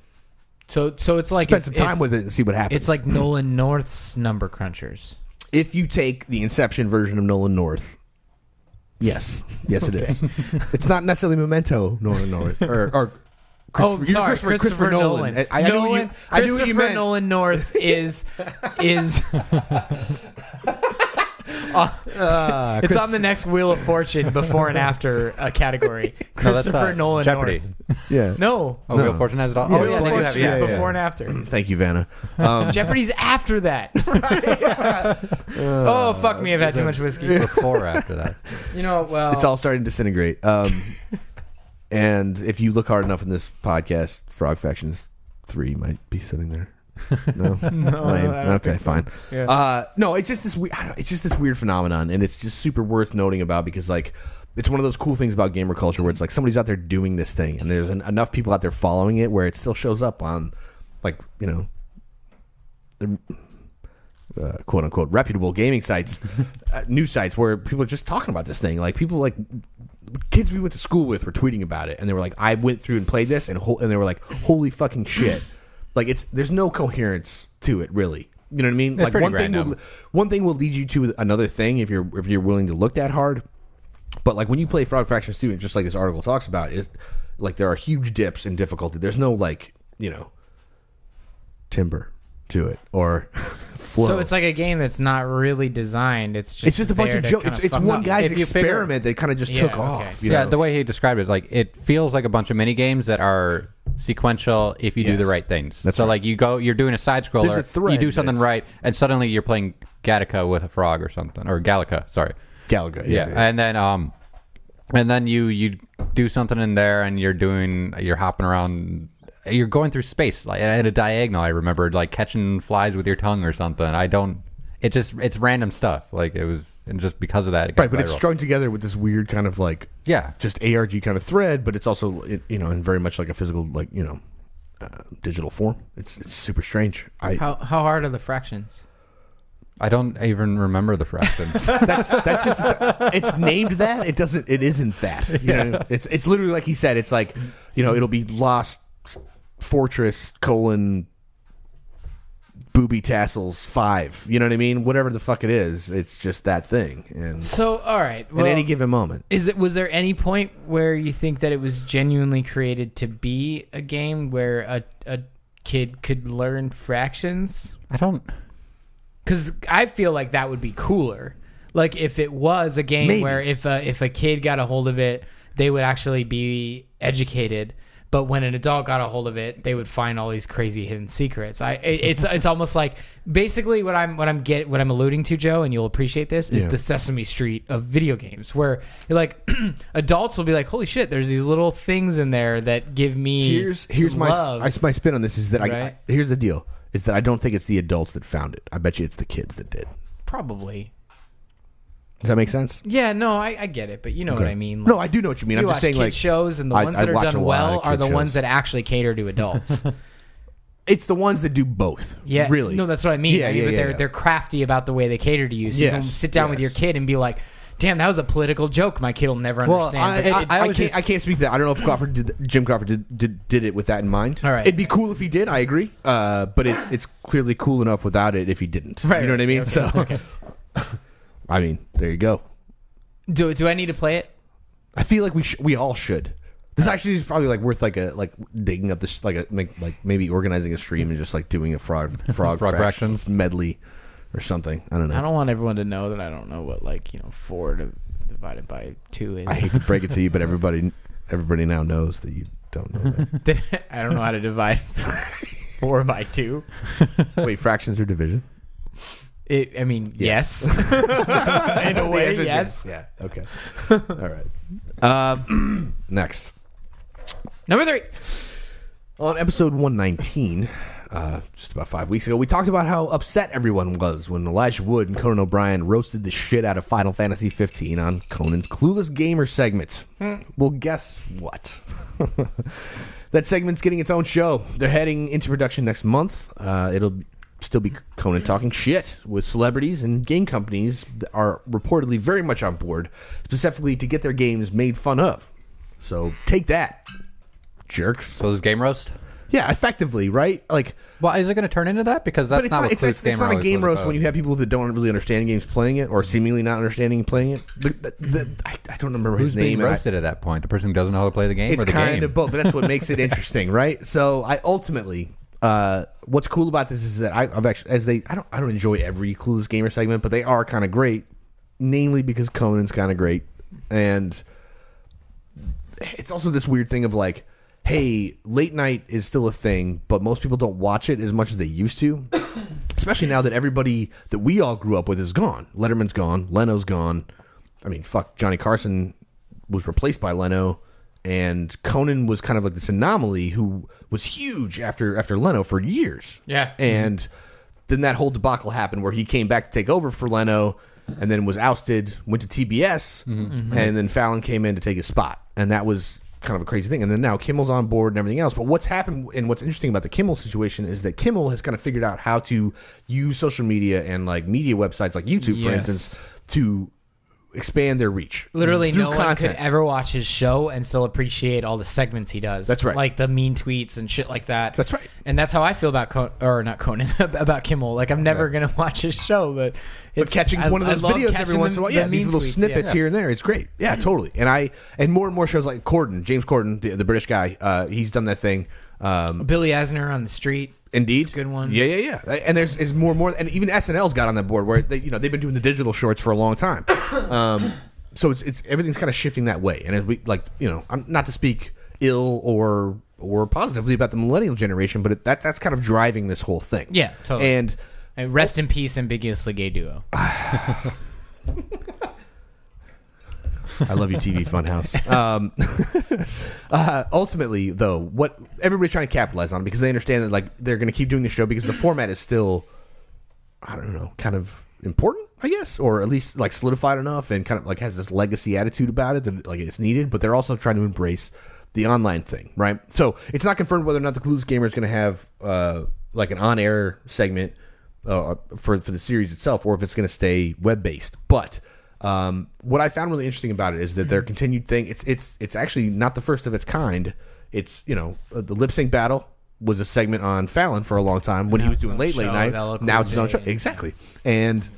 So it's like spend some time with it and see what happens. It's like Nolan North's Number Crunchers. If you take the Inception version of Nolan North, yes, it is. It's not necessarily Memento Nolan North or Christopher Nolan. I knew what you meant. Nolan North is it's on the next Wheel of Fortune before and after category. Christopher Nolan Jeopardy. North. Yeah. No. Wheel of Fortune has it all. Wheel of Fortune is before and after. Thank you, Vanna. Jeopardy's after that. Oh, fuck me, I've had too much whiskey. Before or after that. It's all starting to disintegrate. And if you look hard enough in this podcast, Frog Factions 3 might be sitting there. No, okay, fine. Yeah. No, it's just this weird phenomenon, and it's just super worth noting about, because like it's one of those cool things about gamer culture where it's like somebody's out there doing this thing, and there's enough people out there following it where it still shows up on, like, quote unquote reputable gaming sites, news sites, where people are just talking about this thing. Like people, like kids we went to school with, were tweeting about it, and they were like, "I went through and played this," and they were like, "Holy fucking shit!" Like there's no coherence to it, really. You know what I mean? It's Like one thing will lead you to another thing if you're willing to look that hard. But like when you play Frog Fractions 2, just like this article talks about, is like there are huge dips in difficulty. There's no timber to it or flow. So it's like a game that's not really designed. It's just a bunch of jokes. It's one guy's experiment that kind of just took off. Yeah, the way he described it, like it feels like a bunch of mini games that are sequential if you do the right things. That's so right. like you're doing a side scroller, you do something right, and suddenly you're playing Gattaca with a frog or something, or Galaga, sorry. Galaga, yeah. And then you do something in there, and you're hopping around. You're going through space, like at a diagonal. I remembered, like catching flies with your tongue or something. It's random stuff. Like it was, and just because of that, it got right. But viral. it's strung together with this weird kind of like just ARG kind of thread. But it's also in very much like a physical digital form. It's super strange. How hard are the fractions? I don't even remember the fractions. that's just it's named that. It isn't that. It's literally like he said. It's like it'll be Lost Fortress : Booby Tassels 5. You know what I mean? Whatever the fuck it is, it's just that thing. And so, all right. Well, at any given moment, was there any point where you think that it was genuinely created to be a game where a kid could learn fractions? I don't. Because I feel like that would be cooler. Like if it was a game where if a kid got a hold of it, they would actually be educated. But when an adult got a hold of it, they would find all these crazy hidden secrets. It's almost like basically what I'm alluding to, Joe, and you'll appreciate this, is the Sesame Street of video games, where you're like adults will be like, holy shit, there's these little things in there that give me here's my love. my spin on this is that here's the deal, is that I don't think it's the adults that found it. I bet you it's the kids that did. Probably. Does that make sense? Yeah, no, I get it, but you know what I mean. Like, no, I do know what you mean. I'm just saying, kid shows, and the ones that are done well are the ones that actually cater to adults. It's the ones that do both. Yeah, really. No, that's what I mean. But they're crafty about the way they cater to you. So you can sit down with your kid and be like, "Damn, that was a political joke. My kid will never understand." I can't speak to that. I don't know if Jim Crawford did it with that in mind. All right. It'd be cool if he did. I agree. But it's clearly cool enough without it if he didn't. Right, you know what I mean? Okay, so, okay. I mean, there you go. Do I need to play it? I feel like we all should. This actually is probably like worth like digging up this like maybe organizing a stream and just like doing a frog fractions medley or something. I don't know. I don't want everyone to know that I don't know what 4 divided by 2 is. I hate to break it to you, but everybody now knows that you don't know that. I don't know how to divide 4 by 2. Wait, fractions or division? Yes. In a way, yes. Yeah. Okay. All right. Next. Number 3. On episode 119, just about 5 weeks ago, we talked about how upset everyone was when Elijah Wood and Conan O'Brien roasted the shit out of Final Fantasy 15 on Conan's Clueless Gamer segment. Well, guess what? That segment's getting its own show. They're heading into production next month. It'll still be Conan talking shit with celebrities, and game companies that are reportedly very much on board, specifically to get their games made fun of. So take that, jerks. So this game roast? Yeah, effectively, right? Like, well, is it going to turn into that? Because that's not what it's not a game roast when you have people that don't really understand games playing it, or seemingly not understanding playing it. I don't remember his name. Who's being roasted at that point? The person who doesn't know how to play the game, it's or the kind game? of both, but that's what makes it interesting, right? So I ultimately, what's cool about this is that I've actually, I don't enjoy every Clueless Gamer segment, but they are kind of great, namely because Conan's kind of great, and it's also this weird thing of like, hey, late night is still a thing, but most people don't watch it as much as they used to, especially now that everybody that we all grew up with is gone. Letterman's gone, Leno's gone. I mean, fuck, Johnny Carson was replaced by Leno, and Conan was kind of like this anomaly who was huge after Leno for years. Yeah. And then that whole debacle happened where he came back to take over for Leno and then was ousted, went to TBS, and then Fallon came in to take his spot. And that was kind of a crazy thing. And then now Kimmel's on board and everything else. But what's happened and what's interesting about the Kimmel situation is that Kimmel has kind of figured out how to use social media and like media websites like YouTube, for instance, to expand their reach. Literally through no content. one could ever watch his show and still appreciate all the segments he does. That's right. Like the mean tweets and shit like that. That's right. And that's how I feel about not Conan, about Kimmel. Like I'm never going to watch his show, but catching one of those videos every once in a while, these little snippets here and there, it's great. Yeah, totally. And more shows like James Corden, the British guy, he's done that thing. Billy Eisner on the street. Indeed, it's a good one. Yeah. And there's more, and even SNL's got on that board where they've been doing the digital shorts for a long time. So it's everything's kind of shifting that way. And as we I'm not to speak ill or positively about the millennial generation, but that's kind of driving this whole thing. Yeah, totally. And rest in peace, ambiguously gay duo. I love you, TV Funhouse. Ultimately, though, what everybody's trying to capitalize on, because they understand that like they're going to keep doing the show because the format is still, I don't know, kind of important, I guess, or at least like solidified enough and kind of like has this legacy attitude about it that like it's needed. But they're also trying to embrace the online thing, right? So it's not confirmed whether or not the Clueless Gamer is going to have like an on-air segment for the series itself, or if it's going to stay web-based, but. What I found really interesting about it is that their continued thing. It's actually not the first of its kind. It's the lip sync battle was a segment on Fallon for a long time when he was doing late night. Now it's his own show, exactly. And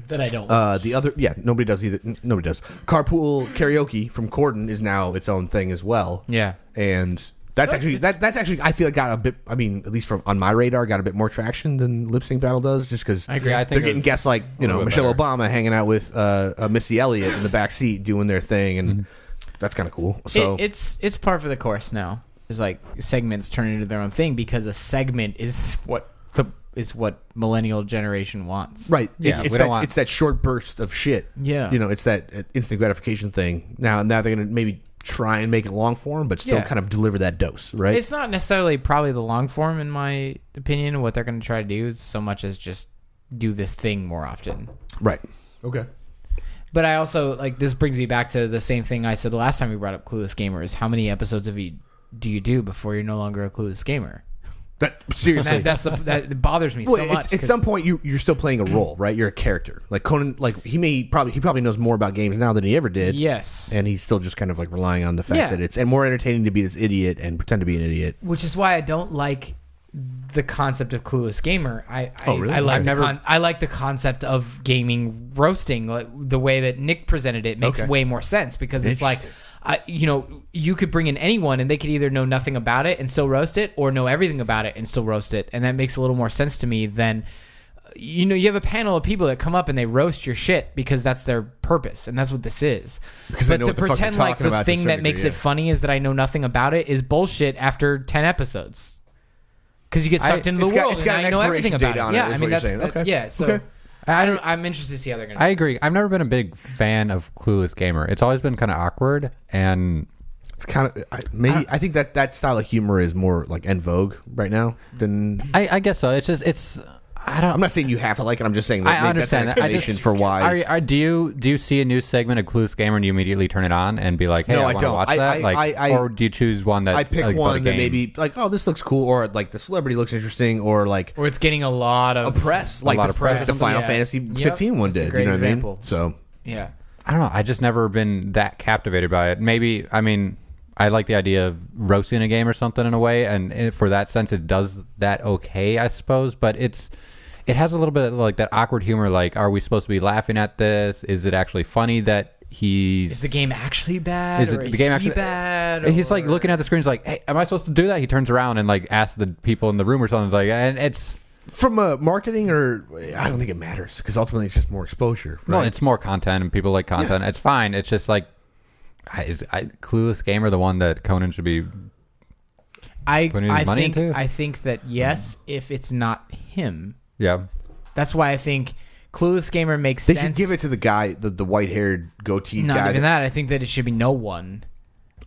that I don't. The other, nobody does either. Nobody does. Carpool Karaoke from Corden is now its own thing as well. Yeah, and. That's actually I feel like got a bit. I mean, at least from on my radar, got a bit more traction than Lip Sync Battle does. Just because I agree. I think they're getting guests like Michelle Obama hanging out with Missy Elliott in the back seat doing their thing, and that's kind of cool. So it's par for the course now. It's like segments turn into their own thing because a segment is what millennial generation wants. Right. Yeah, it's that short burst of shit. Yeah. It's that instant gratification thing. Now they're gonna maybe try and make it long form, but still kind of deliver that dose, right? It's not necessarily probably the long form, in my opinion. What they're going to try to do is so much as just do this thing more often. Right. Okay. But I also like this brings me back to the same thing I said the last time we brought up Clueless Gamer is how many episodes do you do before you're no longer a Clueless Gamer? Seriously, that bothers me so much. At some point, you're still playing a role, right? You're a character. Like Conan, like he probably knows more about games now than he ever did. Yes, and he's still just kind of like relying on the fact that it's more entertaining to be this idiot and pretend to be an idiot. Which is why I don't like the concept of Clueless Gamer. Really? I like the concept of gaming roasting. Like, the way that Nikk presented it makes way more sense because it's like, you could bring in anyone and they could either know nothing about it and still roast it or know everything about it and still roast it. And that makes a little more sense to me than, you have a panel of people that come up and they roast your shit because that's their purpose. And that's what this is. But to pretend like the thing that makes it funny is that I know nothing about it is bullshit after 10 episodes. Because you get sucked into the world and I know everything about it. Yeah, I mean, that's... Yeah, so... I'm interested to see how they're going to do it. I agree. I've never been a big fan of Clueless Gamer. It's always been kind of awkward, and it's kind of I think that style of humor is more like en vogue right now than I guess so. It's I'm not saying you have to like it. I'm just saying that I understand that's an explanation for why. Do you see a new segment of Clueless Gamer and you immediately turn it on and be like, hey, I want to watch that? Or do you choose one that I pick one that maybe like, oh, this looks cool, or like the celebrity looks interesting, or like, or it's getting a lot of press, like the Final Fantasy 15 one did. You know what I mean? So yeah, I don't know. I just never been that captivated by it. Maybe I like the idea of roasting a game or something in a way, and for that sense, it does that okay, I suppose. But it has a little bit of like that awkward humor. Like, are we supposed to be laughing at this? Is it actually funny that is the game actually bad? Is the game actually bad? He's like looking at the screen. He's like, hey, am I supposed to do that? He turns around and like asks the people in the room or something. Like, and it's from marketing, or I don't think it matters because ultimately it's just more exposure. Right? No, it's more content and people like content. Yeah. It's fine. It's just like, is Clueless Gamer the one that Conan should be putting his money into? I think that yes, if it's not him. Yeah. That's why I think Clueless Gamer makes sense. They should give it to the guy, the white-haired goatee guy. Not even that. I think that it should be no one.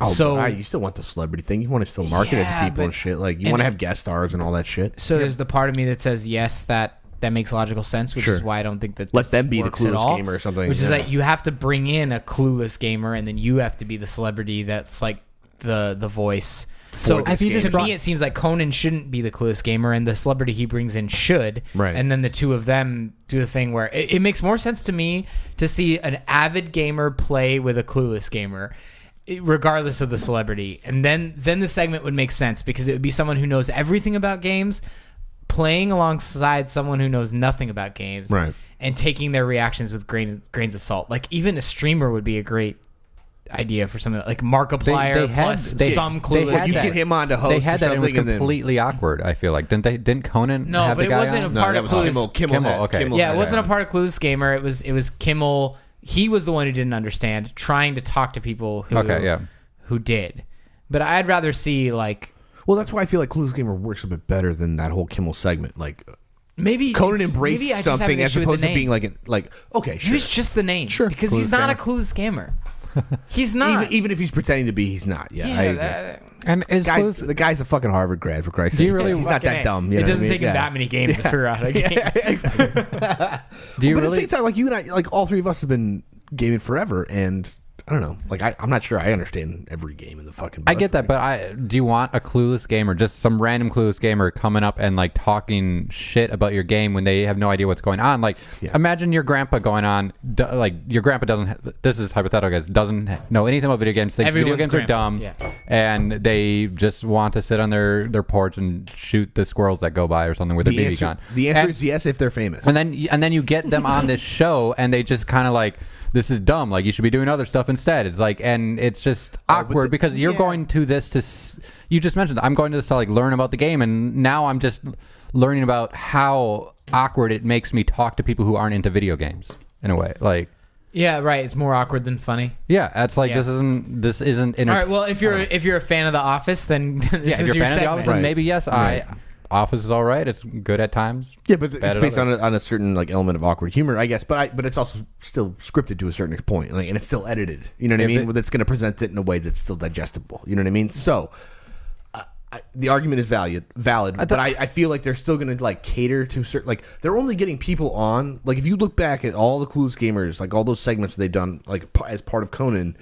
Oh, so you still want the celebrity thing. You want to still market it to people and shit. Like, you want to have guest stars and all that shit. So there's the part of me that says, yes, that makes logical sense, which is why I don't think that let them be the Clueless Gamer or something. Which is like, you have to bring in a Clueless Gamer, and then you have to be the celebrity that's like the voice. So to me, it seems like Conan shouldn't be the Clueless Gamer, and the celebrity he brings in should. Right. And then the two of them do the thing where it makes more sense to me to see an avid gamer play with a Clueless Gamer, regardless of the celebrity. And then the segment would make sense because it would be someone who knows everything about games playing alongside someone who knows nothing about games, right, and taking their reactions with grains of salt. Like, even a streamer would be a great idea for something like Markiplier plus some Clueless. You get him on to host. They had that, and it was completely awkward. I feel like didn't Conan? No, have but the guy it wasn't on? a part of Clueless. Kimmel. Okay. Yeah, it wasn't a part of Clueless Gamer. It was Kimmel. He was the one who didn't understand, trying to talk to people who did. But I'd rather see like. Well, that's why I feel like Clueless Gamer works a bit better than that whole Kimmel segment. Like, maybe Conan embraced something as opposed to being like okay, sure. Maybe it's just the name, sure, because he's not a Clueless Gamer. He's not. Even if he's pretending to be, he's not. And the guy's a fucking Harvard grad, for Christ's sake. He's not that dumb. It doesn't take him that many games to figure out a game. Exactly. But at the same time, like, you and I, like, all three of us have been gaming forever, and I don't know. Like, I'm not sure I understand every game in the fucking book. I get that, but do you want a Clueless Gamer, just some random Clueless Gamer coming up and like talking shit about your game when they have no idea what's going on? Like, imagine your grandpa going on, like, your grandpa doesn't, this is hypothetical, guys, doesn't know anything about video games, thinks video games are dumb, and they just want to sit on their porch and shoot the squirrels that go by or something with their BB gun. The answer is yes if they're famous. And then you get them on this show and they just kind of like, this is dumb. Like, you should be doing other stuff instead. It's like, and it's just awkward because you're going to this to. You just mentioned I'm going to this to like learn about the game, and now I'm just learning about how awkward it makes me talk to people who aren't into video games in a way. Like, yeah, right. It's more awkward than funny. Yeah, that's like this isn't. All right. Well, if you're a fan of The Office, then this if is you're your a fan of The Office, then maybe yes. Right. Office is all right. It's good at times. Yeah, but it's based on a certain like element of awkward humor, I guess. But it's also still scripted to a certain point, like, and it's still edited. You know what I mean? That's going to present it in a way that's still digestible. You know what I mean? So, the argument is valid, but I feel like they're still going to like cater to certain, like they're only getting people on. Like if you look back at all the Clueless gamers, like all those segments they've done, like as part of Conan,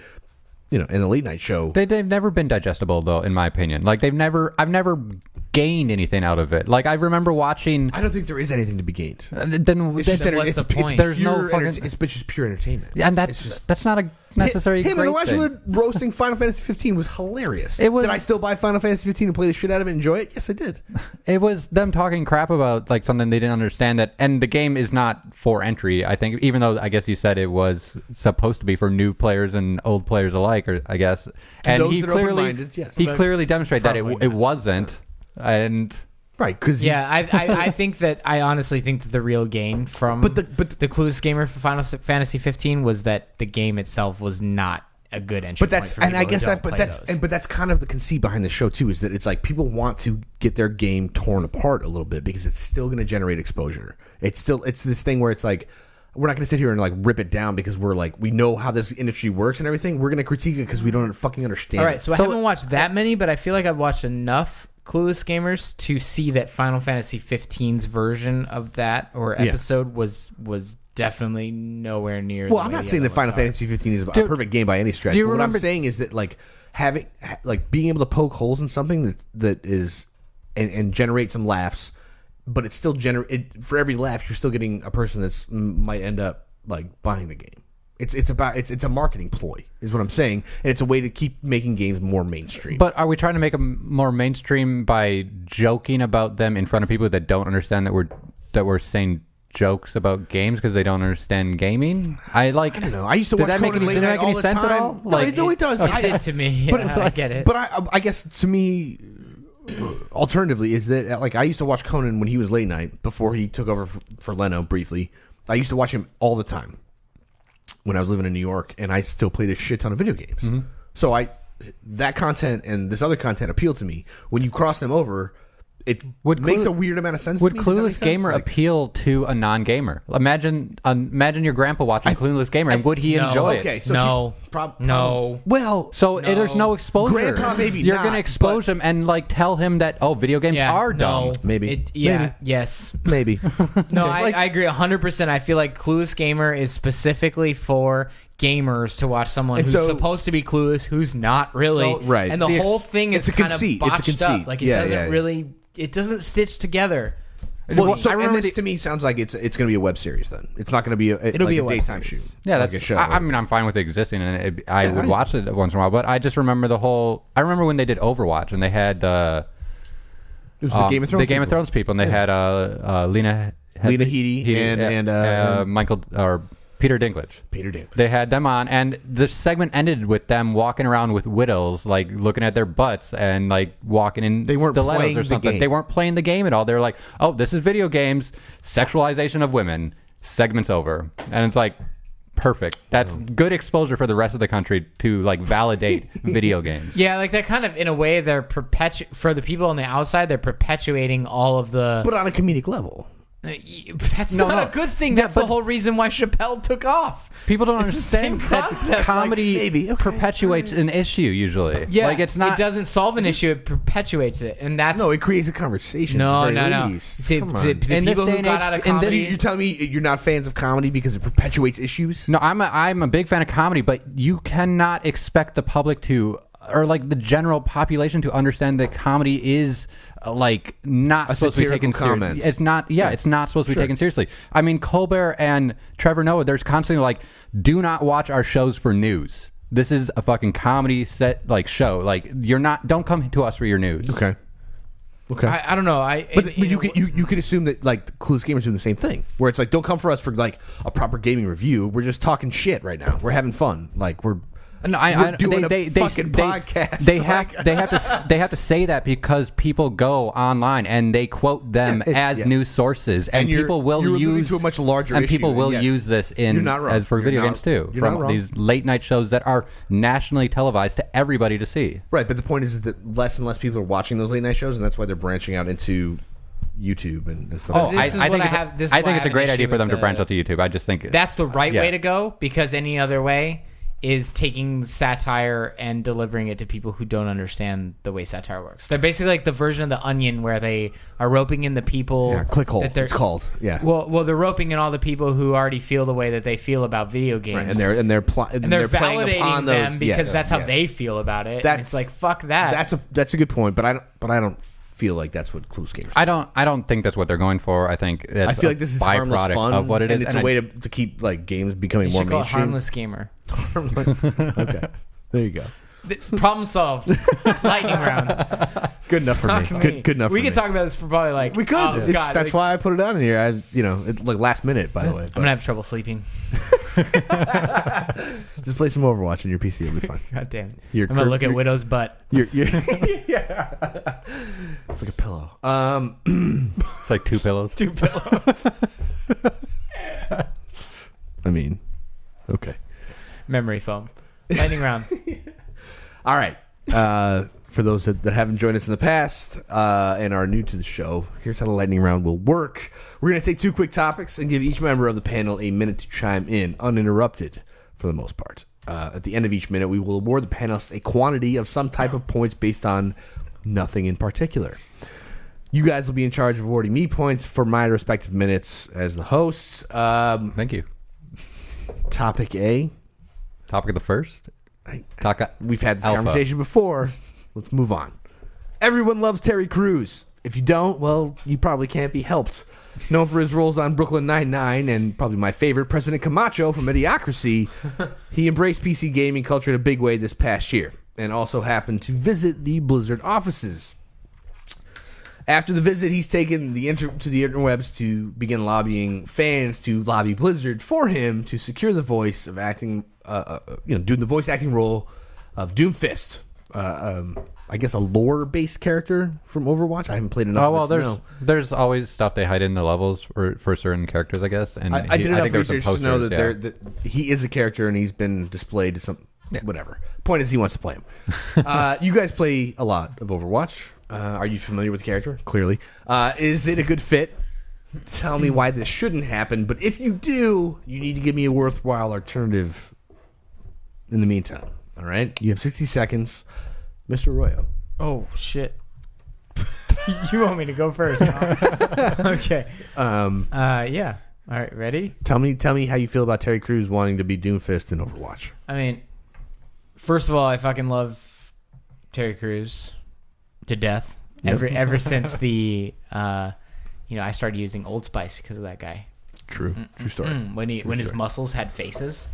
you know, in the late night show, they've never been digestible though, in my opinion. Like I've never gained anything out of it. Like I remember watching. I don't think there is anything to be gained. Then what's the point? There's no fucking. It's just pure entertainment. Yeah, and that's not a necessary. Him great and Elijah thing. roasting Final Fantasy 15 was hilarious. It was. Did I still buy Final Fantasy 15 and play the shit out of it and enjoy it? Yes, I did. It was them talking crap about like something they didn't understand, that, and the game is not for entry. I think, even though I guess you said it was supposed to be for new players and old players alike, or I guess. And those he that are clearly open-minded, yes. he clearly demonstrated that Probably it not. wasn't, and. Right, because I think that I honestly think that the real gain from the Clueless gamer for Final Fantasy 15 was that the game itself was not a good entry. But that's point for people who don't play those. but that's kind of the conceit behind the show too, is that it's like people want to get their game torn apart a little bit because it's still going to generate exposure. It's this thing where it's like, we're not going to sit here and like rip it down because we're like, we know how this industry works and everything. We're going to critique it because we don't fucking understand. All right, so I haven't watched that many, but I feel like I've watched enough Clueless gamers to see that Final Fantasy 15's version of that or episode was definitely nowhere near. Well, I'm not saying that Final Fantasy 15 is a perfect game by any stretch. But what I'm saying is that like being able to poke holes in something that is and generate some laughs, but it's still for every laugh you're still getting a person that's might end up like buying the game. It's a marketing ploy, is what I'm saying, and it's a way to keep making games more mainstream. But are we trying to make them more mainstream by joking about them in front of people that don't understand that we're saying jokes about games because they don't understand gaming? I don't know. I used to watch Conan late night all the time. At all? No, it does. It did to me. Yeah, I get it. But I guess to me, alternatively, is that like I used to watch Conan when he was late night before he took over for Leno briefly. I used to watch him all the time when I was living in New York, and I still played a shit ton of video games. Mm-hmm. So that content and this other content appealed to me. When you cross them over, it makes a weird amount of sense. Would to me. Clueless Gamer appeal to a non-gamer? Imagine your grandpa watching Clueless Gamer, and would he enjoy it? Okay, so no. Well, so there's no exposure. Grandpa, maybe you're going to expose him and like tell him that video games are dumb. Maybe. Yes. Maybe. No, I agree 100%. I feel like Clueless Gamer is specifically for gamers to watch someone who's supposed to be clueless, who's not really. Right. And the whole thing is kind of botched up. Like it doesn't really. It doesn't stitch together. Well, and this to me sounds like it's going to be a web series. Then it's not going to be it'll be a daytime shoot. Yeah, like that's a show. I mean, I'm fine with it existing, and I would watch it once in a while. But I just remember I remember when they did Overwatch, and they had it was the Game of Thrones people, and they had Lena Headey and Michael or Peter Dinklage. They had them on, and the segment ended with them walking around with widows, like looking at their butts and like walking in stilettos or something. They weren't playing the game at all. They were like, "Oh, this is video games, sexualization of women. Segment's over," and it's like, perfect. That's good exposure for the rest of the country to like validate video games. Yeah, like that kind of in a way they're for the people on the outside, they're perpetuating all of the. But on a comedic level. That's not a good thing. That's the whole reason why Chappelle took off. People don't understand that comedy perpetuates an issue usually. Yeah, like it's not. It doesn't solve an issue; it perpetuates it, and that's it creates a conversation. No. See, come on. The people who got out of comedy. You're telling me you're not fans of comedy because it perpetuates issues? No, I'm a big fan of comedy, but you cannot expect the public to, or like the general population to understand that comedy is like not supposed to be taken seriously. It's not. Yeah, it's not supposed to be taken seriously. I mean, Colbert and Trevor Noah, there's constantly like, do not watch our shows for news. This is a fucking comedy set like show. Like don't come to us for your news. Okay. I don't know. But you could assume that like Clueless Gamers doing the same thing, where it's like, don't come for us for like a proper gaming review. We're just talking shit right now. We're having fun. Like we're doing a fucking podcast. They have to say that because people go online and they quote them as news sources, and people will use to a much larger and issue, people will use this as for video games too, from these late night shows that are nationally televised to everybody to see. Right, but the point is that less and less people are watching those late night shows, and that's why they're branching out into YouTube and stuff. I think it's a great idea for them to branch out to YouTube. I just think that's the right way to go, because any other way, is taking satire and delivering it to people who don't understand the way satire works. They're basically like the version of The Onion where they are roping in the people. Yeah, clickhole. It's called. Yeah. Well, they're roping in all the people who already feel the way that they feel about video games, right. and they're validating them those, because that's how they feel about it. It's like fuck that. That's a good point, but I don't feel like that's what Clueless gamers. I don't think that's what they're going for. I think it's I feel like this is harmless fun of what it is, and it's a way to keep like games becoming more call mainstream. It harmless gamer. Okay, there you go. Problem solved. Lightning round. Good enough for me. Good enough. We could talk about this for probably like we could. Oh, God, that's why I put it on here. It's like last minute, by the way. I'm gonna have trouble sleeping. Just play some Overwatch on your PC. It'll be fine. God damn. I'm gonna look at Widow's butt. Yeah. It's like a pillow. It's like two pillows. Two pillows. I mean, okay. Memory foam. Lightning round. All right. For those that haven't joined us in the past and are new to the show, here's how the lightning round will work. We're going to take two quick topics and give each member of the panel a minute to chime in, uninterrupted for the most part. At the end of each minute, we will award the panelists a quantity of some type of points based on nothing in particular. You guys will be in charge of awarding me points for my respective minutes as the hosts. Thank you. Topic A. Topic of the first? We've had this Alpha. conversation before. Let's move on. Everyone loves Terry Crews. If you don't, well, you probably can't be helped. Known for his roles on Brooklyn Nine-Nine and probably my favorite, President Camacho from Idiocracy, he embraced PC gaming culture in a big way this past year and also happened to visit the Blizzard offices. After the visit, he's taken to the interwebs to begin lobbying fans to lobby Blizzard for him to secure the voice of acting, doing the voice acting role of Doomfist. I guess a lore-based character from Overwatch. I haven't played enough. Oh well, there's always stuff they hide in the levels for certain characters, I guess. And I did enough research to know that he is a character and he's been displayed to some whatever. Point is, he wants to play him. You guys play a lot of Overwatch. Are you familiar with the character? Clearly. Is it a good fit? Tell me why this shouldn't happen. But if you do, you need to give me a worthwhile alternative in the meantime. All right? You have 60 seconds. Mr. Arroyo. Oh, shit. You want me to go first? Huh? Okay. Yeah. All right, ready? Tell me how you feel about Terry Crews wanting to be Doomfist in Overwatch. I mean, first of all, I fucking love Terry Crews to death. Ever since the I started using Old Spice because of that guy. True story. When his muscles had faces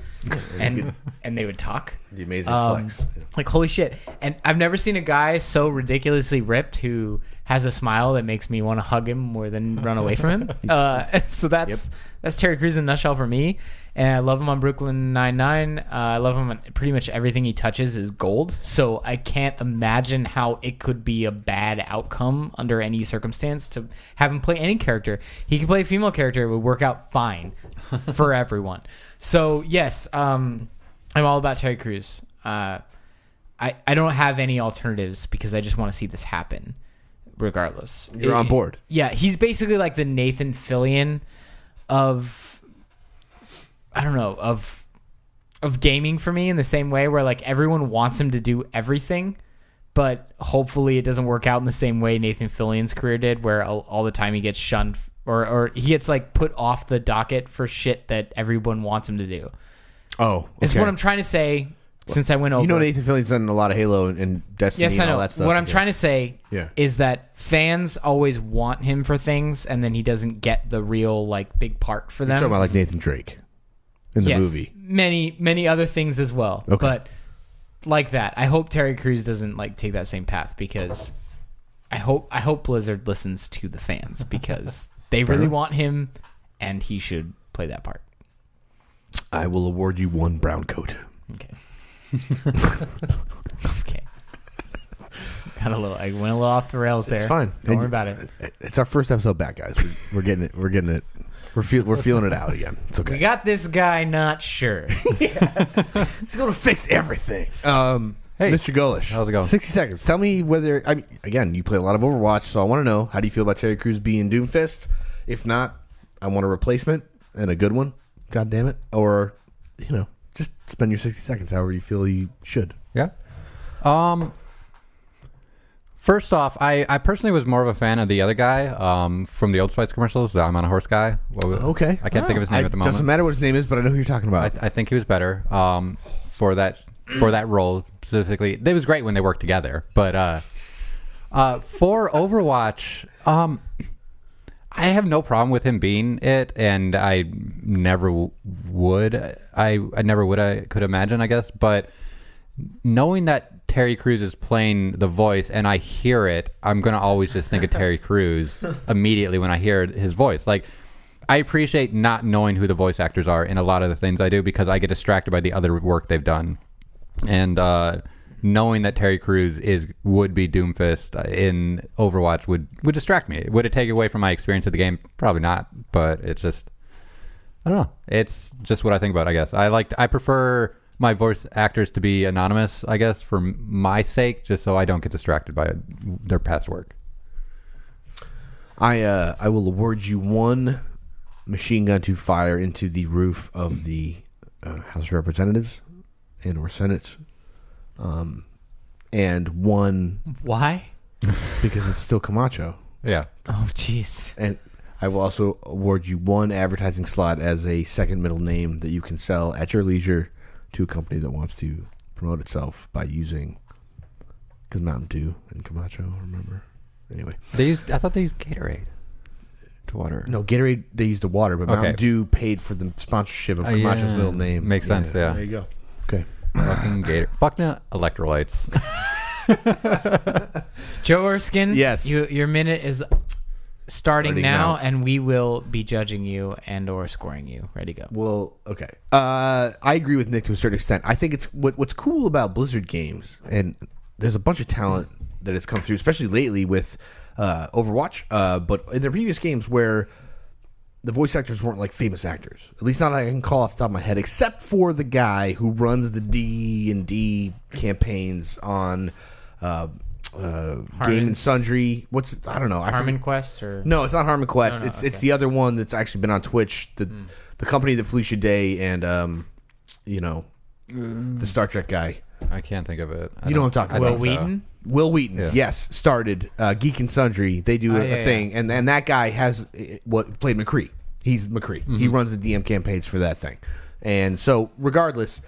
and they would talk. The amazing flex. Like holy shit. And I've never seen a guy so ridiculously ripped who has a smile that makes me want to hug him more than run away from him. So that's Terry Crews in a nutshell for me. And I love him on Brooklyn Nine-Nine. I love him on pretty much everything he touches is gold. So I can't imagine how it could be a bad outcome under any circumstance to have him play any character. He can play a female character. It would work out fine for everyone. So, yes, I'm all about Terry Crews. I don't have any alternatives because I just want to see this happen regardless. You're on board. Yeah, he's basically like the Nathan Fillion of... I don't know, of gaming for me in the same way where like everyone wants him to do everything, but hopefully it doesn't work out in the same way Nathan Fillion's career did where all the time he gets shunned or he gets like put off the docket for shit that everyone wants him to do. Oh, okay. It's what I'm trying to say since I went over. You know Nathan Fillion's done a lot of Halo and Destiny and all that stuff. What I'm trying to say is that fans always want him for things and then he doesn't get the real like big part for them. You're talking about like Nathan Drake. In the movie. Many other things as well. Okay. But like that. I hope Terry Crews doesn't like take that same path because I hope Blizzard listens to the fans because they really want him and he should play that part. I will award you one brown coat. Okay. Okay. I went a little off the rails there. It's fine. Don't worry about it. It's our first episode back, guys. We're getting it. We're getting it. We're feeling it out again. It's okay. We got this guy not sure. He's going to fix everything. Hey, Mr. Golesh. How's it going? 60 seconds. Tell me whether... I mean, again, you play a lot of Overwatch, so I want to know, how do you feel about Terry Crews being Doomfist? If not, I want a replacement and a good one. God damn it. Or, just spend your 60 seconds however you feel you should. Yeah. First off, I personally was more of a fan of the other guy from the Old Spice commercials, the I'm on a Horse guy. Okay. I can't think of his name at the moment. Doesn't matter what his name is, but I know who you're talking about. I think he was better for that role specifically. It was great when they worked together. But for Overwatch, I have no problem with him being it, and I never would. I could imagine, I guess. But knowing that Terry Crews is playing the voice and I hear it, I'm going to always just think of Terry Crews immediately when I hear his voice. Like, I appreciate not knowing who the voice actors are in a lot of the things I do because I get distracted by the other work they've done. And knowing that Terry Crews would be Doomfist in Overwatch would distract me. Would it take away from my experience of the game? Probably not, but it's just, I don't know. It's just what I think about, I guess. I prefer my voice actors to be anonymous, I guess, for my sake, just so I don't get distracted by their past work. I will award you one machine gun to fire into the roof of the House of Representatives and or Senate, and one. Why? Because it's still Camacho. Yeah. Oh, jeez. And I will also award you one advertising slot as a second middle name that you can sell at your leisure to a company that wants to promote itself by using, because Mountain Dew and Camacho, remember? Anyway. I thought they used Gatorade to water. No, Gatorade, they used the water, but Mountain Dew paid for the sponsorship of Camacho's middle name. Makes sense, yeah. There you go. Okay. Fucking Gator. Fucking electrolytes. Joe Erskine, yes. Your minute is starting now, and we will be judging you and or scoring you. Ready, go. Well, okay. I agree with Nick to a certain extent. I think it's what's cool about Blizzard games, and there's a bunch of talent that has come through, especially lately with Overwatch, but in their previous games where the voice actors weren't like famous actors, at least not I can call off the top of my head, except for the guy who runs the D&D campaigns on Game and Sundry. I don't know. Harmon Quest or no, it's not Harmon Quest. No, it's the other one that's actually been on Twitch. The company that Felicia Day and the Star Trek guy. I can't think of it. You know what I'm talking about? Will Wheaton. Will Wheaton, yes, started Geek and Sundry. They do a thing, and that guy has played McCree. He's McCree. Mm-hmm. He runs the DM campaigns for that thing, and so regardless,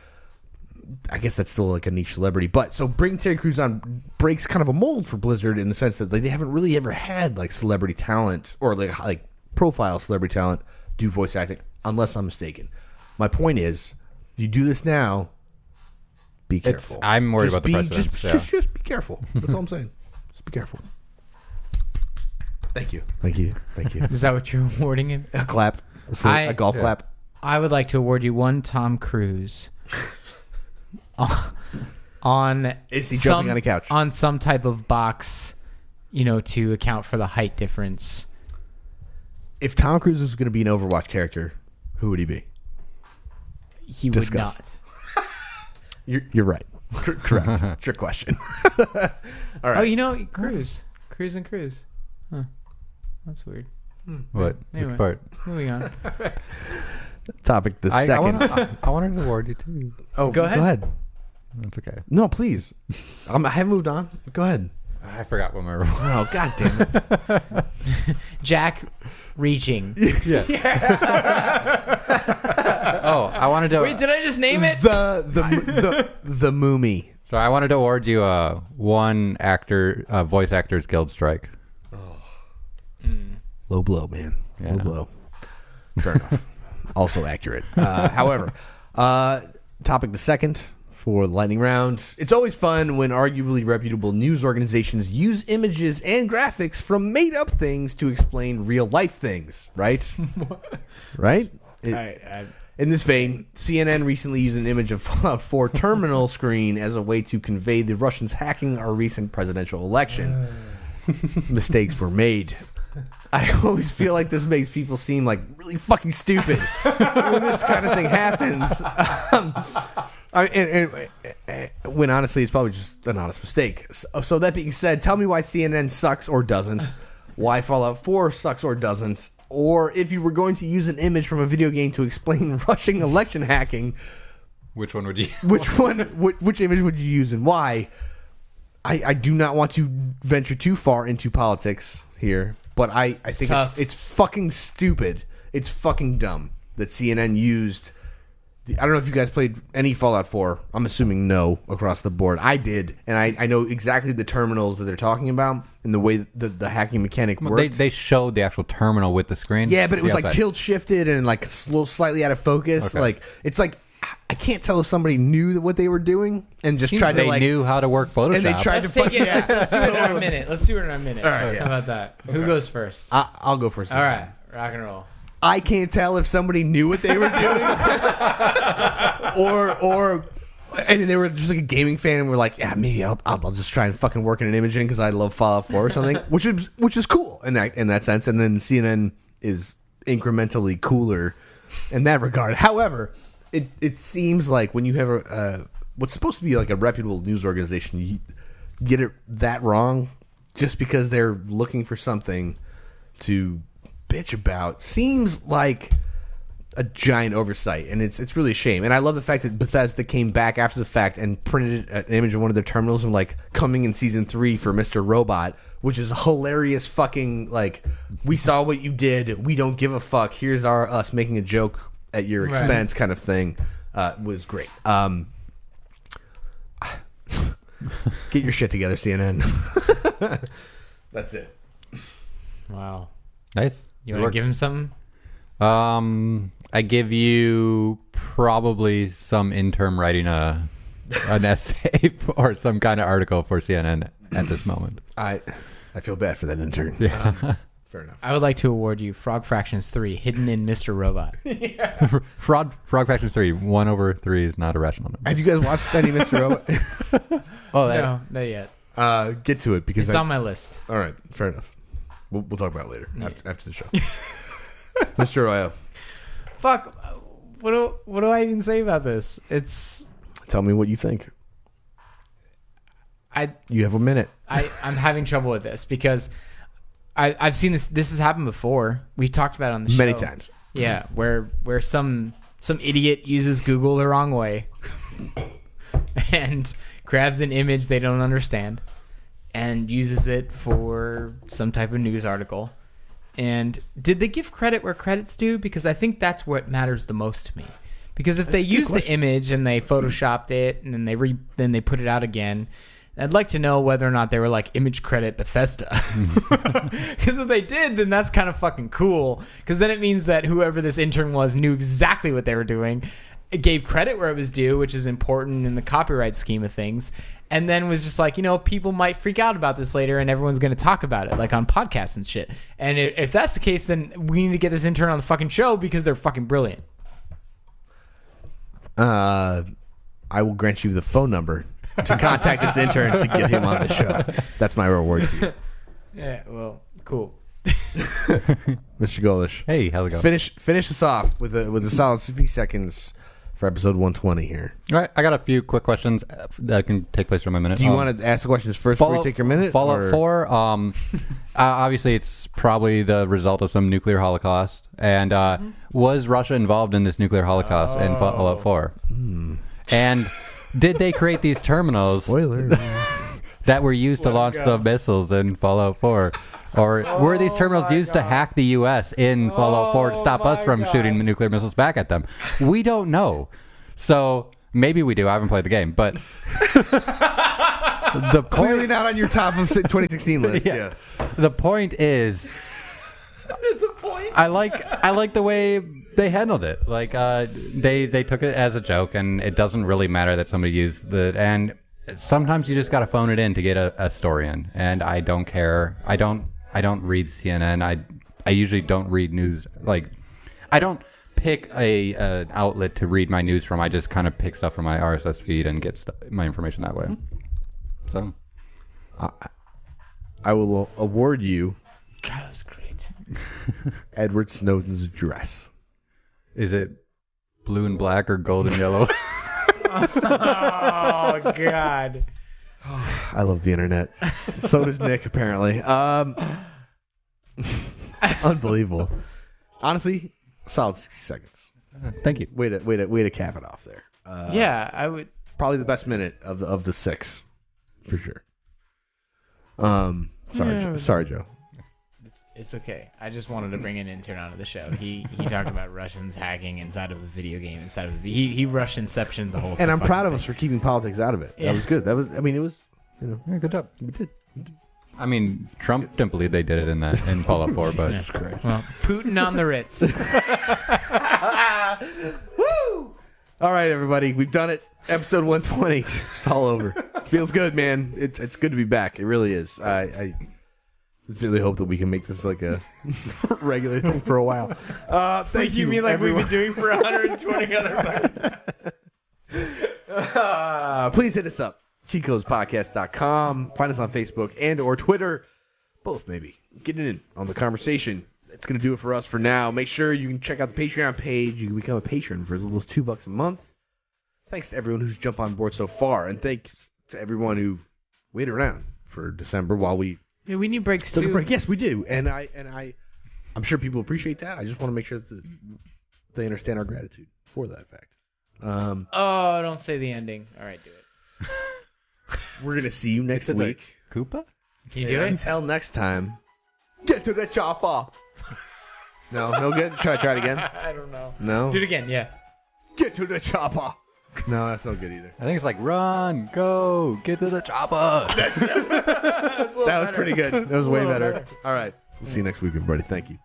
I guess that's still like a niche celebrity. But so bring Terry Crews on breaks kind of a mold for Blizzard in the sense that they haven't really ever had like celebrity talent or like profile celebrity talent do voice acting, unless I'm mistaken. My point is, you do this now. Be careful. I'm worried about the precedents. Just be careful. That's all I'm saying. Just be careful. Thank you. Is that what you're awarding him? A clap. A golf clap. I would like to award you one Tom Cruise on. Is he jumping on a couch? On some type of box, to account for the height difference. If Tom Cruise was going to be an Overwatch character, who would he be? He would not. You're right. Correct. Trick question. All right. Oh, Cruise and Cruise. Huh. That's weird. What? Anyway, which part? Moving on. Topic the second. I wanted to award you too. Oh, go ahead. That's okay. No, please. I haven't moved on. Go ahead. I forgot what my Oh, God damn it. Jack reaching. Yeah. Oh, I wanted to. Wait, did I just name it? The Moomy. So I wanted to award you one voice actors guild strike. Low blow, man. Yeah. Low blow. Fair enough. Also accurate. However, topic the second for the lightning round. It's always fun when arguably reputable news organizations use images and graphics from made-up things to explain real-life things, right? Right? In this vein, CNN recently used an image of 4 terminal screen as a way to convey the Russians hacking our recent presidential election. Mistakes were made. I always feel like this makes people seem like really fucking stupid when this kind of thing happens. When honestly, it's probably just an honest mistake. So that being said, tell me why CNN sucks or doesn't, why Fallout 4 sucks or doesn't, or if you were going to use an image from a video game to explain Russian election hacking, Which one would you? Which image would you use and why? I do not want to venture too far into politics here, but I think it's fucking stupid. It's fucking dumb that CNN used. I don't know if you guys played any Fallout 4. I'm assuming no across the board. I did, and I know exactly the terminals that they're talking about and the way the hacking mechanic works. They showed the actual terminal with the screen. Yeah, but it was like tilt shifted and like slightly out of focus. Okay. Like it's like I can't tell if somebody knew what they were doing and just tried to like... They knew how to work Photoshop. And they tried Let's do it in a minute. Let's do it in a minute. All right, How about that? Okay. Who goes first? I'll go first. All right. Rock and roll. I can't tell if somebody knew what they were doing or and they were just like a gaming fan and we're like, yeah, maybe I'll just try and fucking work in an imaging because I love Fallout 4 or something, which is cool in that sense. And then CNN is incrementally cooler in that regard. However, it seems like when you have what's supposed to be like a reputable news organization, you get it that wrong just because they're looking for something to bitch about. Seems like a giant oversight, and it's really a shame. And I love the fact that Bethesda came back after the fact and printed an image of one of their terminals and like coming in season 3 for Mr. Robot, which is a hilarious fucking like, we saw what you did, we don't give a fuck, here's us making a joke at your expense kind of thing. Was great. Get your shit together, CNN. That's it. Wow. Nice. You want to give him something? I give you probably some intern writing an essay or some kind of article for CNN at this moment. I feel bad for that intern. Yeah. Fair enough. I would like to award you Frog Fractions 3, hidden in Mr. Robot. Frog Fractions 3, 1/3 is not a rational number. Have you guys watched any Mr. Robot? No, not yet. Get to it because it's on my list. All right, fair enough. We'll talk about it later after the show. Mr. Arroyo. Fuck. What do I even say about this? Tell me what you think. You have a minute. I'm having trouble with this because I've seen this. This has happened before. We talked about it on the show many times. Yeah, where some idiot uses Google the wrong way and grabs an image they don't understand and uses it for some type of news article. And did they give credit where credit's due? Because I think that's what matters the most to me. Because if they use the image and they photoshopped it and then they put it out again, I'd like to know whether or not they were like image credit Bethesda. Because if they did, then that's kind of fucking cool. Because then it means that whoever this intern was knew exactly what they were doing. It gave credit where it was due, which is important in the copyright scheme of things. And then was just like, people might freak out about this later and everyone's going to talk about it, like on podcasts and shit. And if that's the case, then we need to get this intern on the fucking show because they're fucking brilliant. I will grant you the phone number to contact this intern to get him on the show. That's my reward to you. Yeah, well, cool. Mr. Golesh. Hey, how's it going? Finish us off with a solid 60 seconds for episode 120 here. All right, I got a few quick questions that can take place for my minute. Do you want to ask the questions first before you take your minute? Fallout 4, obviously it's probably the result of some nuclear holocaust. And was Russia involved in this nuclear holocaust in Fallout 4? And did they create these terminals that were used to launch the missiles in Fallout 4? Or were these terminals used to hack the U.S. in Fallout 4 to stop us from shooting nuclear missiles back at them? We don't know. So maybe we do. I haven't played the game. But the clearly not on your top of 2016 list. Yeah. The point is, there's a point. I like the way they handled it. Like they took it as a joke, and it doesn't really matter that somebody used the and. Sometimes you just got to phone it in to get a story in, and I don't care. I don't read CNN. I usually don't read news. Like, I don't pick an outlet to read my news from. I just kind of pick stuff from my RSS feed and get my information that way. So, I will award you. God, that was great. Edward Snowden's dress. Is it blue and black or gold and yellow? Oh, God. I love the internet. So does Nikk, apparently. Unbelievable. Honestly, solid 60 seconds. Thank you. Way to cap it off there. Yeah, I would. Probably the best minute of the 6, for sure. Sorry, Joe. It's okay. I just wanted to bring an intern onto the show. He talked about Russians hacking inside of a video game, he Rush Inception the whole. And I'm proud of us for keeping politics out of it. Yeah. That was good. It was. Yeah, good job. We did. I mean, Trump didn't believe they did it in Fallout 4, but Well, Putin on the Ritz. Woo! All right, everybody, we've done it. Episode 120. It's all over. Feels good, man. It's good to be back. It really is. I sincerely hope that we can make this like a regular thing for a while. Thank you. You mean like everyone. we've been doing for 120 other months? Please hit us up. cheatcodespodcast.com. Find us on Facebook and or Twitter. Both, maybe. Get in on the conversation. That's going to do it for us for now. Make sure you can check out the Patreon page. You can become a patron for as little as $2 a month. Thanks to everyone who's jumped on board so far. And thanks to everyone who waited around for December while we Yeah, we need breaks took a too. break. Yes, we do. And I'm sure people appreciate that. I just want to make sure that they understand our gratitude for that fact. Oh, don't say the ending. All right, do it. We're going to see you next week. Koopa? Can you do it? Until next time, get to the chopper. No good? Try it again. I don't know. No? Do it again, yeah. Get to the chopper. No, that's not good either. I think it's like run, go, get to the chopper. That was pretty good. That was way better. All right. We'll see you next week, everybody. Thank you.